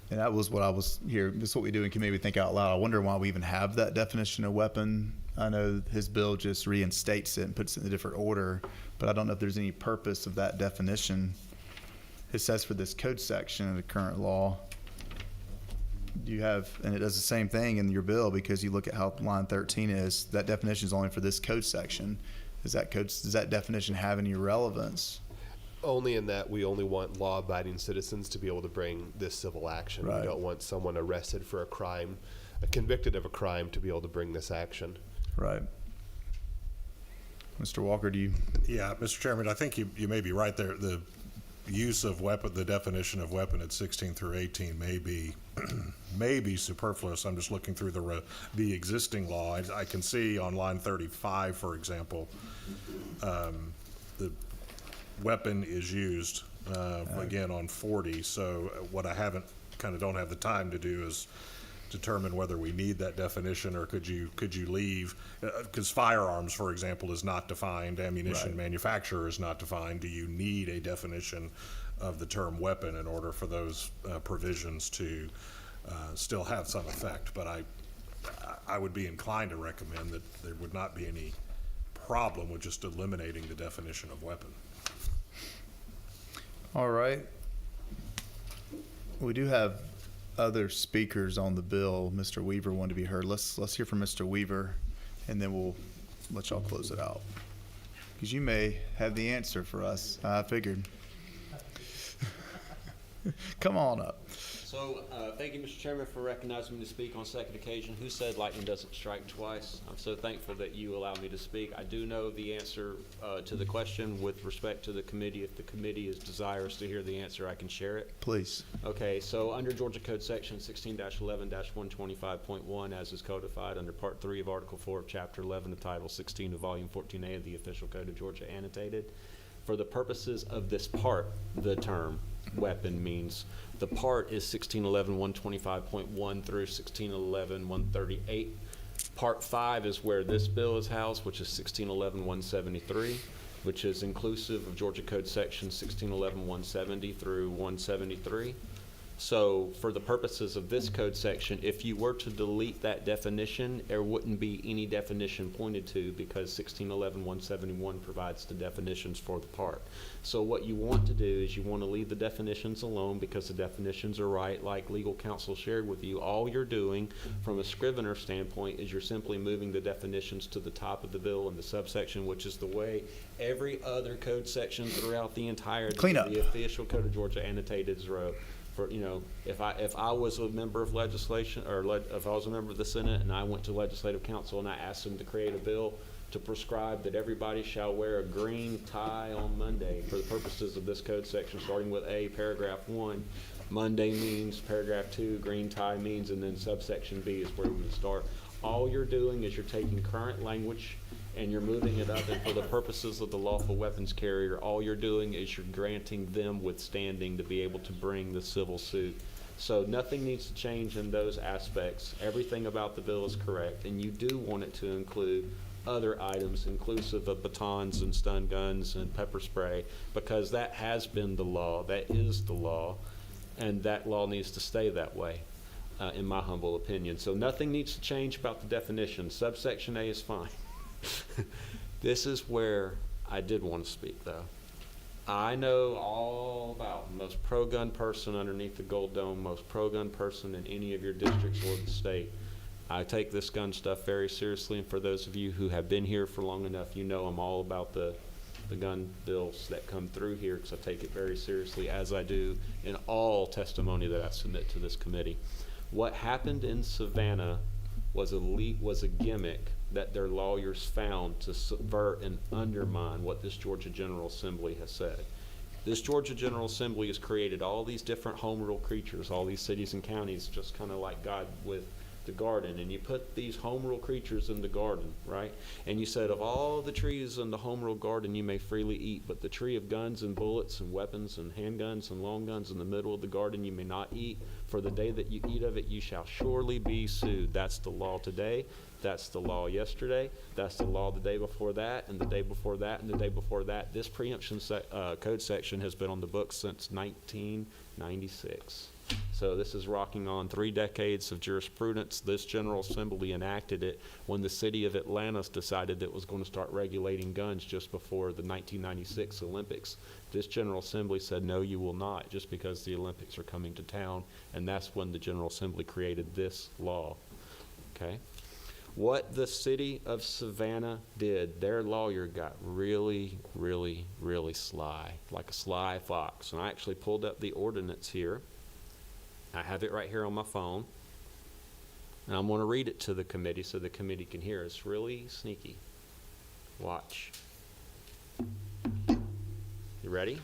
And that was what I was here. This is what we do in committee. We think out loud. I wonder why we even have that definition of weapon. I know his bill just reinstates it and puts it in a different order, but I don't know if there's any purpose of that definition. It says for this code section of the current law. You have, and it does the same thing in your bill because you look at how line 13 is. That definition is only for this code section. Does that definition have any relevance? Only in that we only want law-abiding citizens to be able to bring this civil action. Right. We don't want someone arrested for a crime, convicted of a crime, to be able to bring this action. Right. Mr. Walker, do you? Yeah, Mr. Chairman, I think you may be right there. The use of weapon, the definition of weapon at 16 through 18 may be may be superfluous. I'm just looking through the existing law. I can see on line 35, for example, the weapon is used again on 40. So what I don't have the time to do is determine whether we need that definition, or could you leave, because firearms, for example, is not defined, ammunition manufacturer is not defined. Do you need a definition of the term weapon in order for those provisions to still have some effect? But I would be inclined to recommend that there would not be any problem with just eliminating the definition of weapon. All right. We do have other speakers on the bill. Mr. Weaver wanted to be heard. Let's hear from Mr. Weaver, and then we'll let y'all close it out, because you may have the answer for us. I figured. Come on up. So, thank you, Mr. Chairman, for recognizing me to speak on second occasion. Who said lightning doesn't strike twice? I'm so thankful that you allow me to speak. I do know the answer to the question with respect to the committee. If the committee is desirous to hear the answer, I can share it. Please. Okay, so under Georgia Code Section 16-11-125.1, as is codified under Part 3 of Article 4 of Chapter 11 of Title 16 of Volume 14A of the Official Code of Georgia annotated, for the purposes of this part, the term weapon means the part is 1611-125.1 through 1611-138. Part 5 is where this bill is housed, which is 1611-173, which is inclusive of Georgia Code Section 1611-170 through 173. So for the purposes of this code section, if you were to delete that definition, there wouldn't be any definition pointed to, because 1611-171 provides the definitions for the part. So what you want to do is you want to leave the definitions alone, because the definitions are right, like legal counsel shared with you. All you're doing from a scrivener standpoint is you're simply moving the definitions to the top of the bill in the subsection, which is the way every other code section throughout the entire the Official Code of Georgia annotated is wrote. For, you know, if I was a member of legislation, or if I was a member of the Senate and I went to Legislative Council and I asked them to create a bill to prescribe that everybody shall wear a green tie on Monday for the purposes of this code section, starting with A, paragraph 1, Monday means, paragraph 2, green tie means, and then subsection B is where we would start. All you're doing is you're taking current language and you're moving it up, and for the purposes of the lawful weapons carrier, all you're doing is you're granting them withstanding to be able to bring the civil suit. So nothing needs to change in those aspects. Everything about the bill is correct, and you do want it to include other items inclusive of batons and stun guns and pepper spray, because that has been the law, that is the law, and that law needs to stay that way, in my humble opinion. So nothing needs to change about the definition. Subsection A is fine. This is where I did want to speak, though. I know all about the most pro-gun person underneath the Gold Dome, most pro-gun person in any of your districts or the state. I take this gun stuff very seriously, and for those of you who have been here for long enough, you know I'm all about the gun bills that come through here, because I take it very seriously, as I do in all testimony that I submit to this committee. What happened in Savannah was a gimmick that their lawyers found to subvert and undermine what this Georgia General Assembly has said. This Georgia General Assembly has created all these different home rule creatures, all these cities and counties, just kind of like God with the garden, and you put these home rule creatures in the garden, right? And you said, of all the trees in the home rule garden you may freely eat, but the tree of guns and bullets and weapons and handguns and long guns in the middle of the garden you may not eat. For the day that you eat of it, you shall surely be sued. That's the law today. That's the law yesterday. That's the law the day before that, and the day before that, and the day before that. This preemption code section has been on the books since 1996. So this is rocking on 3 decades of jurisprudence. This General Assembly enacted it when the city of Atlanta decided that it was going to start regulating guns just before the 1996 Olympics. This General Assembly said, no, you will not, just because the Olympics are coming to town, and that's when the General Assembly created this law, okay? What the city of Savannah did, their lawyer got really, really, really sly, like a sly fox. And I actually pulled up the ordinance here. I have it right here on my phone. And I'm going to read it to the committee so the committee can hear. It's really sneaky. Watch. You ready?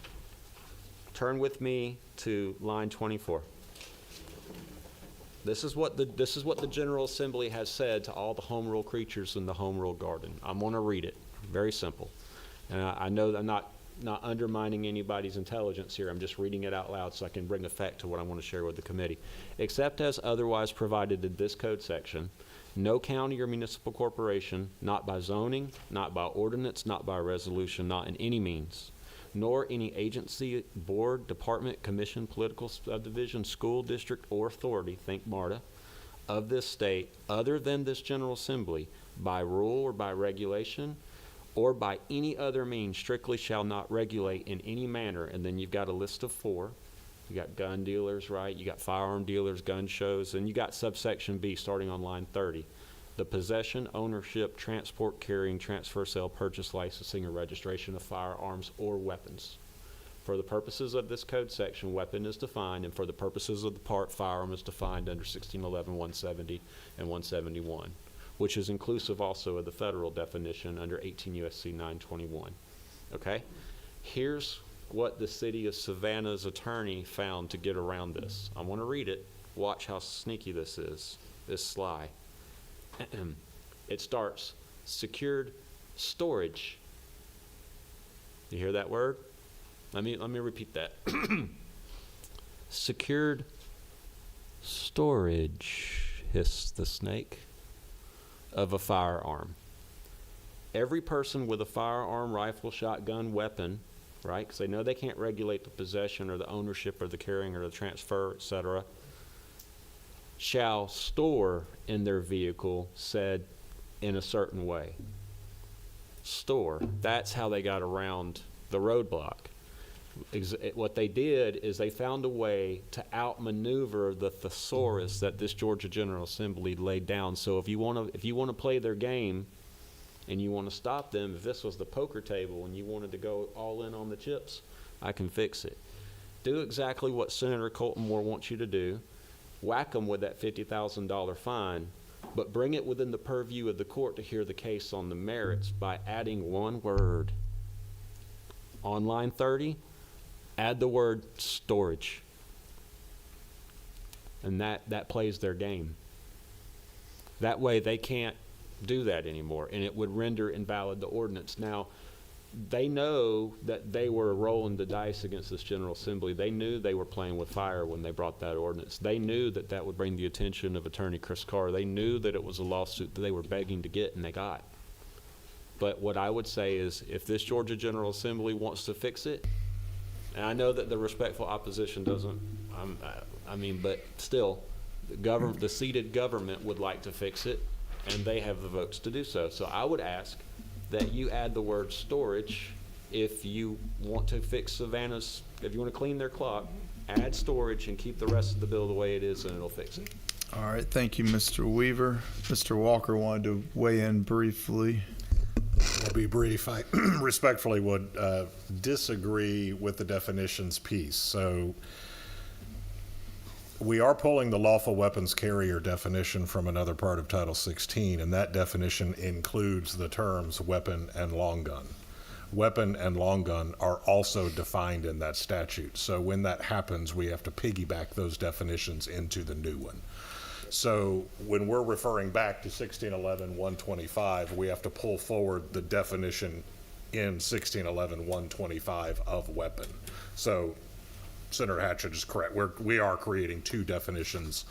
Turn with me to line 24. This is what the General Assembly has said to all the home rule creatures in the home rule garden. I'm going to read it. Very simple. And I know that I'm not undermining anybody's intelligence here. I'm just reading it out loud so I can bring effect to what I want to share with the committee. Except as otherwise provided in this code section, no county or municipal corporation, not by zoning, not by ordinance, not by resolution, not in any means, nor any agency, board, department, commission, political subdivision, school district, or authority, think MARTA, of this state, other than this General Assembly, by rule or by regulation, or by any other means, strictly shall not regulate in any manner. And then you've got a list of 4. You got gun dealers, right? You got firearm dealers, gun shows, and you got subsection B starting on line 30. The possession, ownership, transport, carrying, transfer, sale, purchase, licensing, or registration of firearms or weapons. For the purposes of this code section, weapon is defined, and for the purposes of the part, firearm is defined under 1611, 170, and 171, which is inclusive also of the federal definition under 18 U.S.C. 921. Okay? Here's what the city of Savannah's attorney found to get around this. I want to read it. Watch how sneaky this is, this sly. It starts, secured storage. You hear that word? Let me repeat that. Secured storage, hissed the snake, of a firearm. Every person with a firearm, rifle, shotgun, weapon, right? Because they know they can't regulate the possession or the ownership or the carrying or the transfer, etc., shall store in their vehicle said in a certain way. Store. That's how they got around the roadblock. What they did is they found a way to outmaneuver the thesaurus that this Georgia General Assembly laid down. So if you want to play their game and you want to stop them, if this was the poker table and you wanted to go all in on the chips, I can fix it. Do exactly what Senator Colton Moore wants you to do. Whack them with that $50,000 fine, but bring it within the purview of the court to hear the case on the merits by adding one word. On line 30, add the word storage. And that plays their game. That way they can't do that anymore, and it would render invalid the ordinance. Now, they know that they were rolling the dice against this General Assembly. They knew they were playing with fire when they brought that ordinance. They knew that that would bring the attention of Attorney Chris Carr. They knew that it was a lawsuit that they were begging to get, and they got. But what I would say is, if this Georgia General Assembly wants to fix it, and I know that the respectful opposition doesn't, but still, the seated government would like to fix it, and they have the votes to do so. So I would ask that you add the word storage if you want to fix Savannah's, if you want to clean their clock, add storage and keep the rest of the bill the way it is, and it'll fix it. All right, thank you, Mr. Weaver. Mr. Walker wanted to weigh in briefly. I'll be brief. I respectfully would disagree with the definitions piece. So we are pulling the lawful weapons carrier definition from another part of Title 16, and that definition includes the terms weapon and long gun. Weapon and long gun are also defined in that statute. So when that happens, we have to piggyback those definitions into the new one. So when we're referring back to 1611-125, we have to pull forward the definition in 1611-125 of weapon. So Senator Hatchett is correct. We are creating two definitions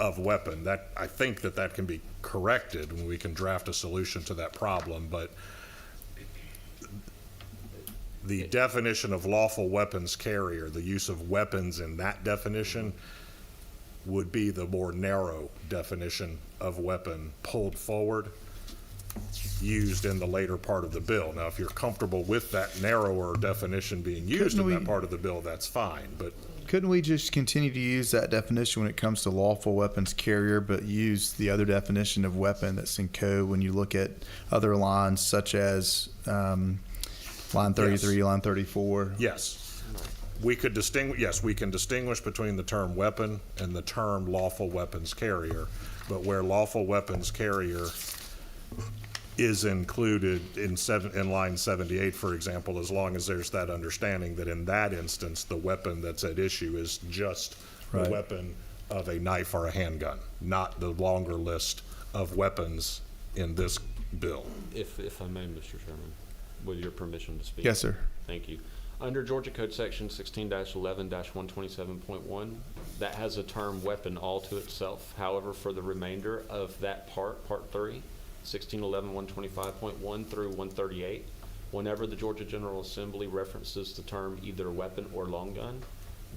of weapon. That I think that can be corrected and we can draft a solution to that problem, but the definition of lawful weapons carrier, the use of weapons in that definition, would be the more narrow definition of weapon pulled forward, used in the later part of the bill. Now, if you're comfortable with that narrower definition being used in that part of the bill, that's fine, but couldn't we just continue to use that definition when it comes to lawful weapons carrier, but use the other definition of weapon that's in code when you look at other lines such as line 33, line 34? Yes. We could distinguish, yes, we can distinguish between the term weapon and the term lawful weapons carrier, but where lawful weapons carrier is included in line 78, for example, as long as there's that understanding that in that instance, the weapon that's at issue is just the Right. weapon of a knife or a handgun, not the longer list of weapons in this bill. If I may, Mr. Chairman, with your permission to speak. Yes, sir. Thank you. Under Georgia Code Section 16-11-127.1, that has a term weapon all to itself. However, for the remainder of that part 3, 16-11-125.1 through 138, whenever the Georgia General Assembly references the term either weapon or long gun,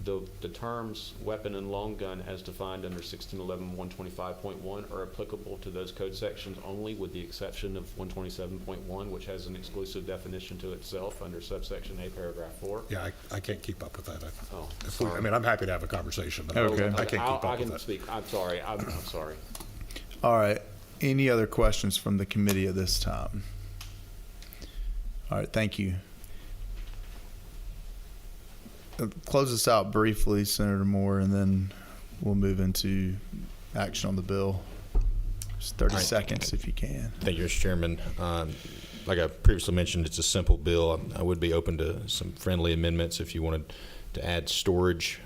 the terms weapon and long gun as defined under 16-11-125.1 are applicable to those code sections only, with the exception of 127.1, which has an exclusive definition to itself under subsection A, paragraph 4. Yeah, I can't keep up with that. Sorry. I mean, I'm happy to have a conversation, but Okay. I can't keep up I with can that. speak. I'm sorry. I'm sorry. All right. Any other questions from the committee at this time? All right, thank you. Close this out briefly, Senator Moore, and then we'll move into action on the bill. Just 30 All right. seconds if you can. Thank you, Mr. Chairman. Like I previously mentioned, it's a simple bill. I would be open to some friendly amendments if you wanted to add storage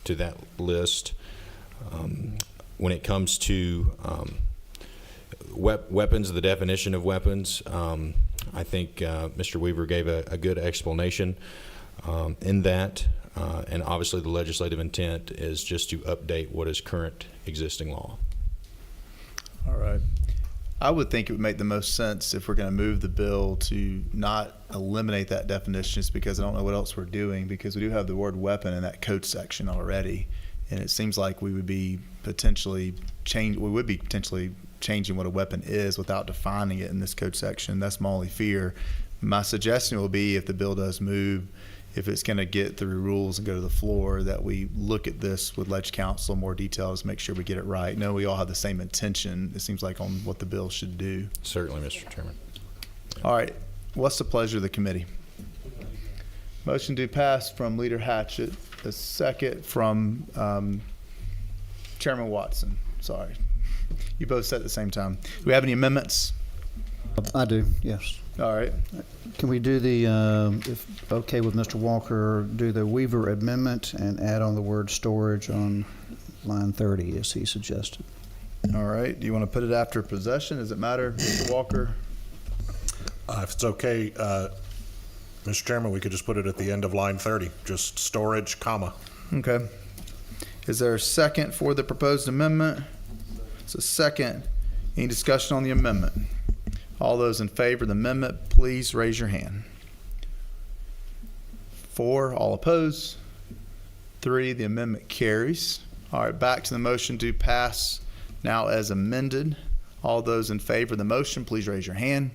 to that list. When it comes to weapons, the definition of weapons, I think Mr. Weaver gave a good explanation in that. And obviously the legislative intent is just to update what is current existing law. All right. I would think it would make the most sense if we're going to move the bill to not eliminate that definition, just because I don't know what else we're doing, because we do have the word weapon in that code section already. And it seems like we would be potentially changing what a weapon is without defining it in this code section. That's my only fear. My suggestion will be, if the bill does move, if it's going to get through rules and go to the floor, that we look at this with Ledge Council in more details to make sure we get it right. No, we all have the same intention, it seems like, on what the bill should do. Certainly, Mr. Chairman. All right. What's the pleasure of the committee? Motion to pass from Leader Hatchett. A second from Chairman Watson. Sorry. You both said at the same time. Do we have any amendments? I do, yes. All right. Can we do the, if okay with Mr. Walker, do the Weaver amendment and add on the word storage on line 30 as he suggested? All right. Do you want to put it after possession? Does it matter, Mr. Walker? If it's okay, Mr. Chairman, we could just put it at the end of line 30, just storage, comma. Okay. Is there a second for the proposed amendment? It's a second. Any discussion on the amendment? All those in favor of the amendment, please raise your hand. 4, all opposed. 3, the amendment carries. All right, back to the motion to pass now as amended. All those in favor of the motion, please raise your hand.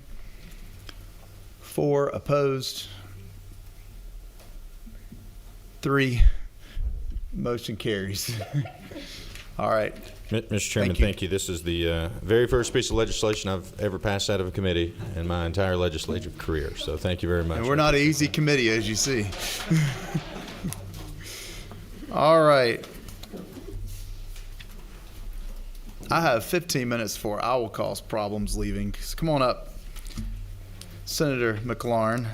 4, opposed. 3, motion carries. All right. Mr. Chairman, thank you. This is the very first piece of legislation I've ever passed out of a committee in my entire legislative career. So thank you very much. And we're not an easy committee, as you see. All right. I have 15 minutes before I will cause problems leaving. So come on up, Senator McLaurin.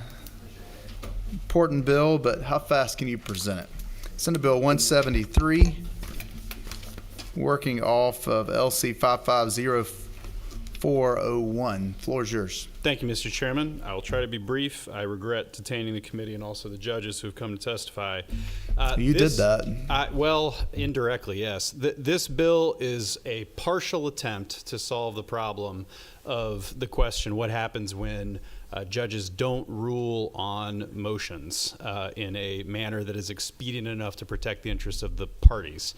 Important bill, but how fast can you present it? Senate Bill 173. Working off of LC 550401. Floor is yours. Thank you, Mr. Chairman. I will try to be brief. I regret detaining the committee and also the judges who have come to testify. You did that. Well, indirectly, yes. This bill is a partial attempt to solve the problem of the question, what happens when judges don't rule on motions in a manner that is expedient enough to protect the interests of the parties.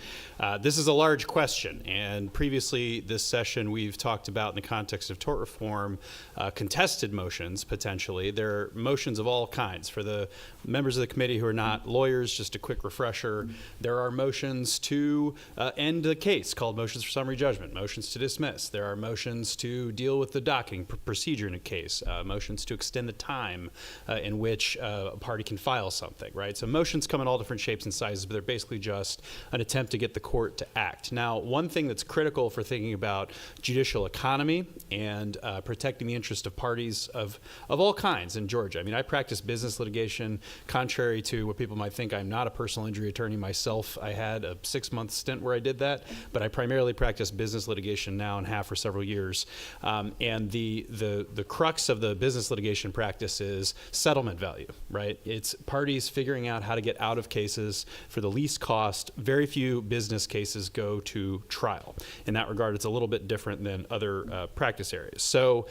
This is a large question, and previously this session we've talked about in the context of tort reform contested motions, potentially. There are motions of all kinds. For the members of the committee who are not lawyers, just a quick refresher, there are motions to end a case called motions for summary judgment, motions to dismiss. There are motions to deal with the docking procedure in a case, motions motions to extend the time in which a party can file something, right? So motions come in all different shapes and sizes, but they're basically just an attempt to get the court to act. Now, one thing that's critical for thinking about judicial economy and protecting the interest of parties of all kinds in Georgia. I mean, I practice business litigation. Contrary to what people might think, I'm not a personal injury attorney myself. I had a 6-month stint where I did that, but I primarily practice business litigation now and have for several years. And the crux of the business litigation practice is settlement value, right? It's parties figuring out how to get out of cases for the least cost. Very few business cases go to trial. In that regard, it's a little bit different than other practice areas. So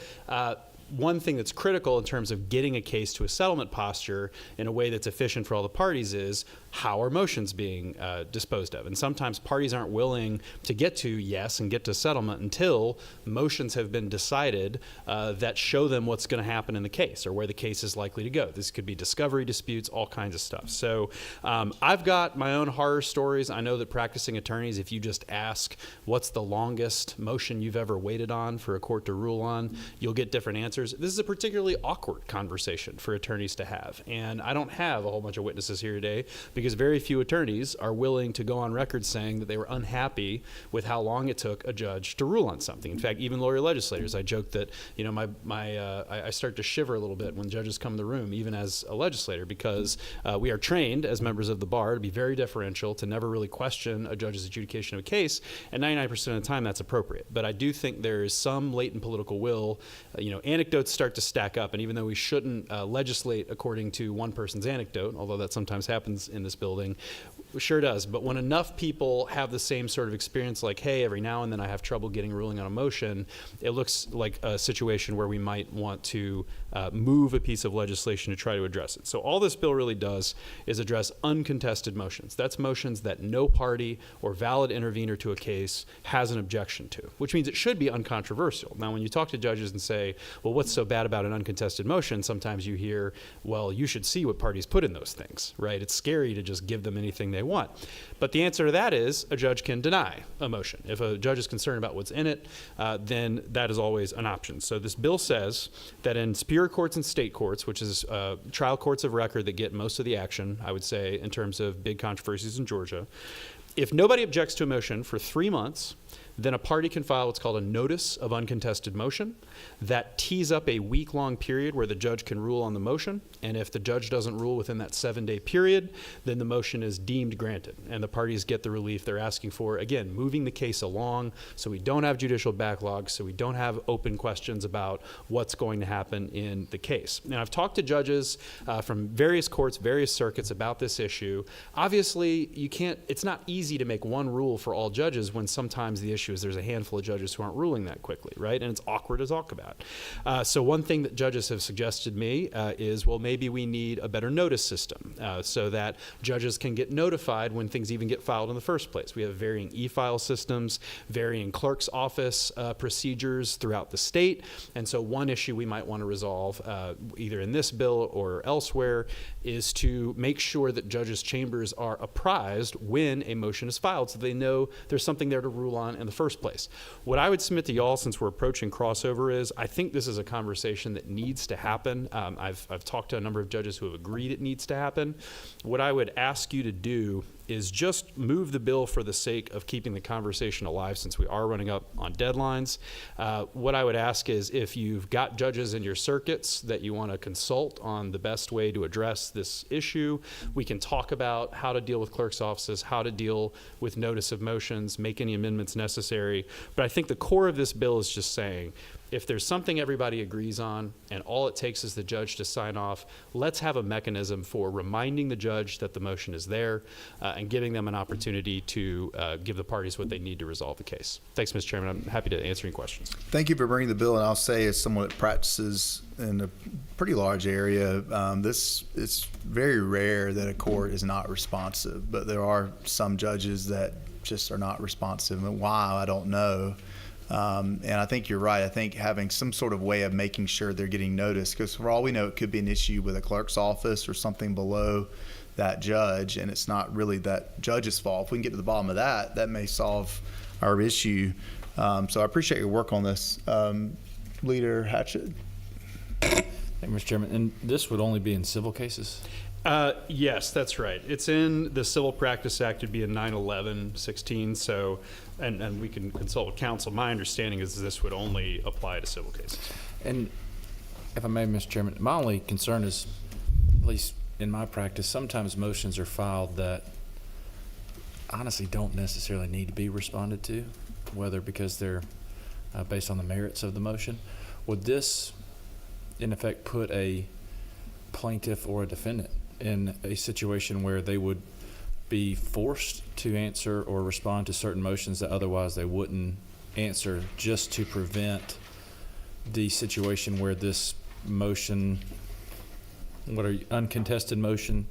one thing that's critical in terms of getting a case to a settlement posture in a way that's efficient for all the parties is how are motions being disposed of? And sometimes parties aren't willing to get to yes and get to settlement until motions have been decided that show them what's going to happen in the case or where the case is likely to go. This could be discovery disputes, all kinds of stuff. So I've got my own horror stories. I know that practicing attorneys, if you just ask what's the longest motion you've ever waited on for a court to rule on, you'll get different answers. This is a particularly awkward conversation for attorneys to have. And I don't have a whole bunch of witnesses here today because very few attorneys are willing to go on record saying that they were unhappy with how long it took a judge to rule on something. In fact, even lawyer legislators, I joke that, you know, I start to shiver a little bit when judges come in the room, even as a legislator, because we are trained as members of the bar to be very deferential, to never really question a judge's adjudication of a case, and 99% of the time that's appropriate. But I do think there is some latent political will. You know, anecdotes start to stack up, and even though we shouldn't legislate according to one person's anecdote, although that sometimes happens in this building, sure does. But when enough people have the same sort of experience, like, hey, every now and then I have trouble getting a ruling on a motion, it looks like a situation where we might want to move a piece of legislation to try to address it. So all this bill really does is address uncontested motions. That's motions that no party or valid intervener to a case has an objection to, which means it should be uncontroversial. Now, when you talk to judges and say, well, what's so bad about an uncontested motion? Sometimes you hear, well, you should see what parties put in those things, right? It's scary to just give them anything they want. But the answer to that is a judge can deny a motion. If a judge is concerned about what's in it, then that is always an option. So this bill says that in superior courts and state courts, which is trial courts of record that get most of the action, I would say, in terms of big controversies in Georgia, if nobody objects to a motion for 3 months, then a party can file what's called a notice of uncontested motion. That tees up a week-long period where the judge can rule on the motion. And if the judge doesn't rule within that 7-day period, then the motion is deemed granted. And the parties get the relief they're asking for. Again, moving the case along so we don't have judicial backlogs, so we don't have open questions about what's going to happen in the case. Now, I've talked to judges from various courts, various circuits about this issue. Obviously, it's not easy to make one rule for all judges when sometimes the issue is there's a handful of judges who aren't ruling that quickly, right? And it's awkward to talk about. So one thing that judges have suggested to me is, well, maybe we need a better notice system so that judges can get notified when things even get filed in the first place. We have varying e-file systems, varying clerk's office procedures throughout the state. And so one issue we might want to resolve either in this bill or elsewhere is to make sure that judges' chambers are apprised when a motion is filed so they know there's something there to rule on in the first place. What I would submit to y'all, since we're approaching crossover, is I think this is a conversation that needs to happen. I've talked to a number of judges who have agreed it needs to happen. What I would ask you to do is just move the bill for the sake of keeping the conversation alive, since we are running up on deadlines. What I would ask is, if you've got judges in your circuits that you want to consult on the best way to address this issue, we can talk about how to deal with clerk's offices, how to deal with notice of motions, make any amendments necessary. But I think the core of this bill is just saying, if there's something everybody agrees on and all it takes is the judge to sign off, let's have a mechanism for reminding the judge that the motion is there and giving them an opportunity to give the parties what they need to resolve the case. Thanks, Mr. Chairman. I'm happy to answer any questions. Thank you for bringing the bill, and I'll say, as someone that practices in a pretty large area, it's very rare that a court is not responsive, but there are some judges that just are not responsive, and why, I don't know. And I think you're right. I think having some sort of way of making sure they're getting noticed, because for all we know, it could be an issue with a clerk's office or something below that judge, and it's not really that judge's fault. If we can get to the bottom of that, that may solve our issue. So I appreciate your work on this. Leader Hatchett. Thank you, Mr. Chairman. And this would only be in civil cases? Yes, that's right. It's in the Civil Practice Act. It'd be in 9/11/16. So, and we can consult with counsel. My understanding is this would only apply to civil cases. And if I may, Mr. Chairman, my only concern is, at least in my practice, sometimes motions are filed that honestly don't necessarily need to be responded to, whether because they're based on the merits of the motion. Would this, in effect, put a plaintiff or a defendant in a situation where they would be forced to answer or respond to certain motions that otherwise they wouldn't answer, just to prevent the situation where this motion, uncontested motion,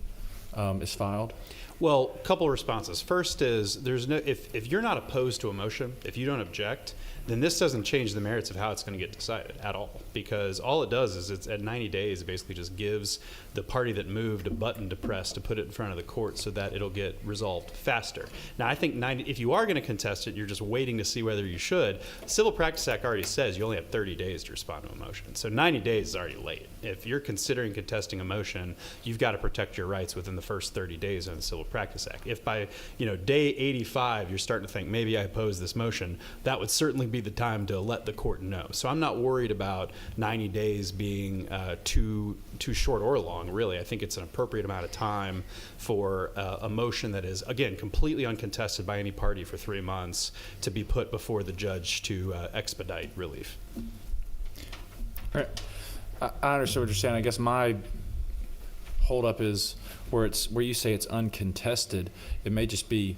is filed? Well, a couple of responses. First is there's no if you're not opposed to a motion, if you don't object, then this doesn't change the merits of how it's going to get decided at all, because all it does is it's at 90 days, it basically just gives the party that moved a button to press to put it in front of the court so that it'll get resolved faster. Now, I think if you are going to contest it, you're just waiting to see whether you should. The Civil Practice Act already says you only have 30 days to respond to a motion. So 90 days is already late. If you're considering contesting a motion, you've got to protect your rights within the first 30 days of the Civil Practice Act. If by day 85 you're starting to think maybe I oppose this motion, that would certainly be the time to let the court know. So I'm not worried about 90 days being too short or long, really. I think it's an appropriate amount of time for a motion that is, again, completely uncontested by any party for 3 months to be put before the judge to expedite relief. All right. I understand what you're saying. I guess my holdup is where you say it's uncontested. It may just be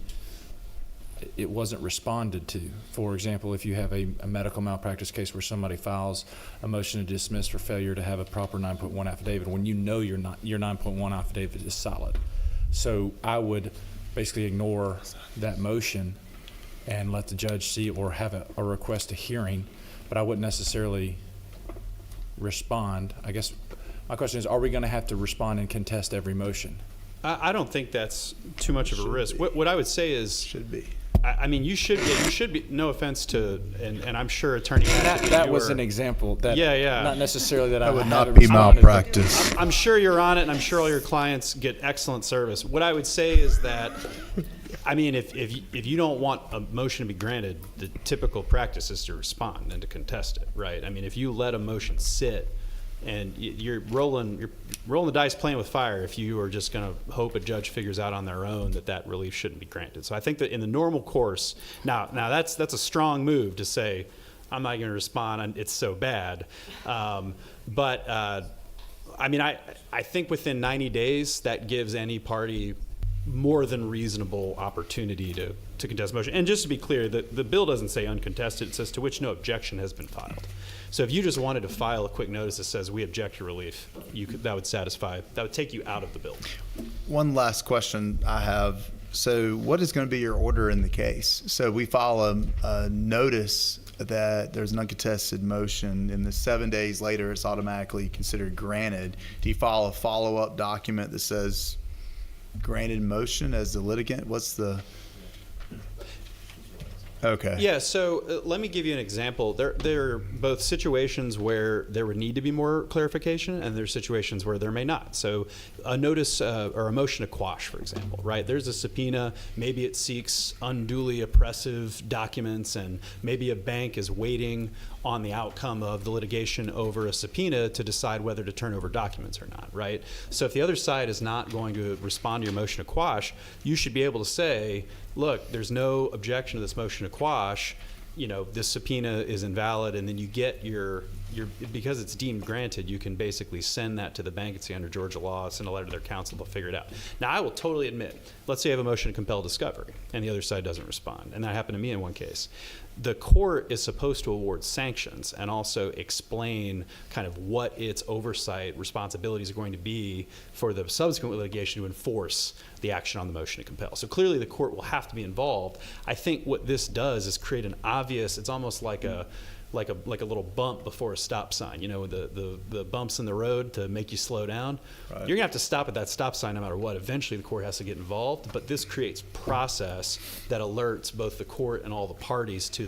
it wasn't responded to. For example, if you have a medical malpractice case where somebody files a motion to dismiss for failure to have a proper 9.1 affidavit, when you know your 9.1 affidavit is solid. So I would basically ignore that motion and let the judge see it, or have a request a hearing, but I wouldn't necessarily respond. I guess my question is, are we going to have to respond and contest every motion? I don't think that's too much of a risk. What I would say is, should be. I mean, you should be. No offense to, and I'm sure Attorney. That was an example. That, yeah. Not necessarily that I would would not be malpractice. I'm sure you're on it, and I'm sure all your clients get excellent service. What I would say is that, I mean, if you don't want a motion to be granted, the typical practice is to respond and to contest it, right? I mean, if you let a motion sit, and you're rolling the dice, playing with fire, if you are just going to hope a judge figures out on their own that relief shouldn't be granted. So I think that in the normal course, now that's a strong move to say, I'm not going to respond, and it's so bad. But I mean, I think within 90 days, that gives any party more than reasonable opportunity to contest a motion. And just to be clear, the bill doesn't say uncontested. It says to which no objection has been filed. So if you just wanted to file a quick notice that says we object to relief, that would take you out of the bill. One last question I have. So what is going to be your order in the case? So we file a notice that there's an uncontested motion, and the 7 days later it's automatically considered granted. Do you file a follow-up document that says granted motion as the litigant? What's the... Okay. Yeah, so let me give you an example. There are both situations where there would need to be more clarification, and there's situations where there may not. So a notice or a motion to quash, for example, right? There's a subpoena. Maybe it seeks unduly oppressive documents, and maybe a bank is waiting on the outcome of the litigation over a subpoena to decide whether to turn over documents or not, right? So if the other side is not going to respond to your motion to quash, you should be able to say, look, there's no objection to this motion to quash, this subpoena is invalid, and then you get your because it's deemed granted, you can basically send that to the bank and say under Georgia law, send a letter to their counsel, they'll figure it out. Now, I will totally admit, let's say I have a motion to compel discovery, and the other side doesn't respond, and that happened to me in one case. The court is supposed to award sanctions and also explain kind of what its oversight responsibilities are going to be for the subsequent litigation to enforce the action on the motion to compel. So clearly the court will have to be involved. I think what this does is create an obvious, it's almost like a little bump before a stop sign, the bumps in the road to make you slow down. Right. You're gonna have to stop at that stop sign no matter what. Eventually the court has to get involved, but this creates process that alerts both the court and all the parties to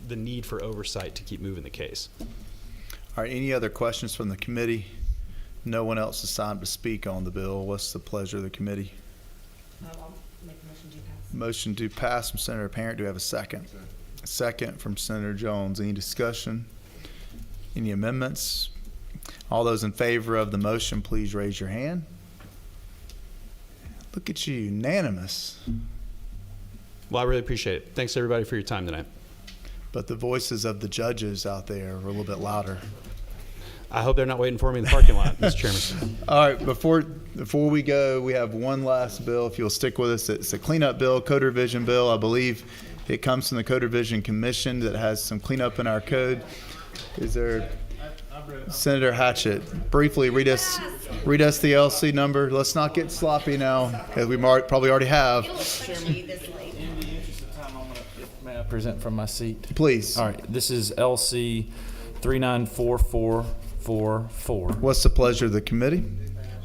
the need for oversight to keep moving the case. All right, any other questions from the committee? No one else is signed to speak on the bill. What's the pleasure of the committee? I'll make a motion to pass. Motion to pass from Senator Parent. Do we have a second? Second from Senator Jones. Any discussion? Any amendments? All those in favor of the motion, please raise your hand. Look at you, unanimous. Well, I really appreciate it. Thanks, everybody, for your time tonight. But the voices of the judges out there are a little bit louder. I hope they're not waiting for me in the parking lot, Mr. Chairman. All right, before we go, we have one last bill. If you'll stick with us, it's a cleanup bill, code revision bill. I believe it comes from the Code Revision Commission that has some cleanup in our code. Is there, Senator Hatchett, briefly read us the LC number. Let's not get sloppy now, as we probably already have. May I present from my seat? Please. All right, this is LC 394444. What's the pleasure of the committee?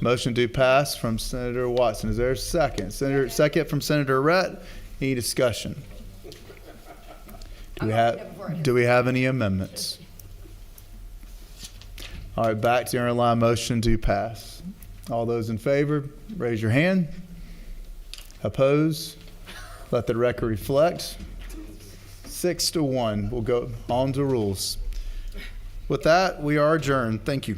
Motion to pass from Senator Watson. Is there a second? Second from Senator Rhett. Any discussion? Do we have any amendments? All right, back to your line motion to pass. All those in favor, raise your hand. Oppose? Let the record reflect. 6-1. We'll go on to rules. With that, we are adjourned. Thank you.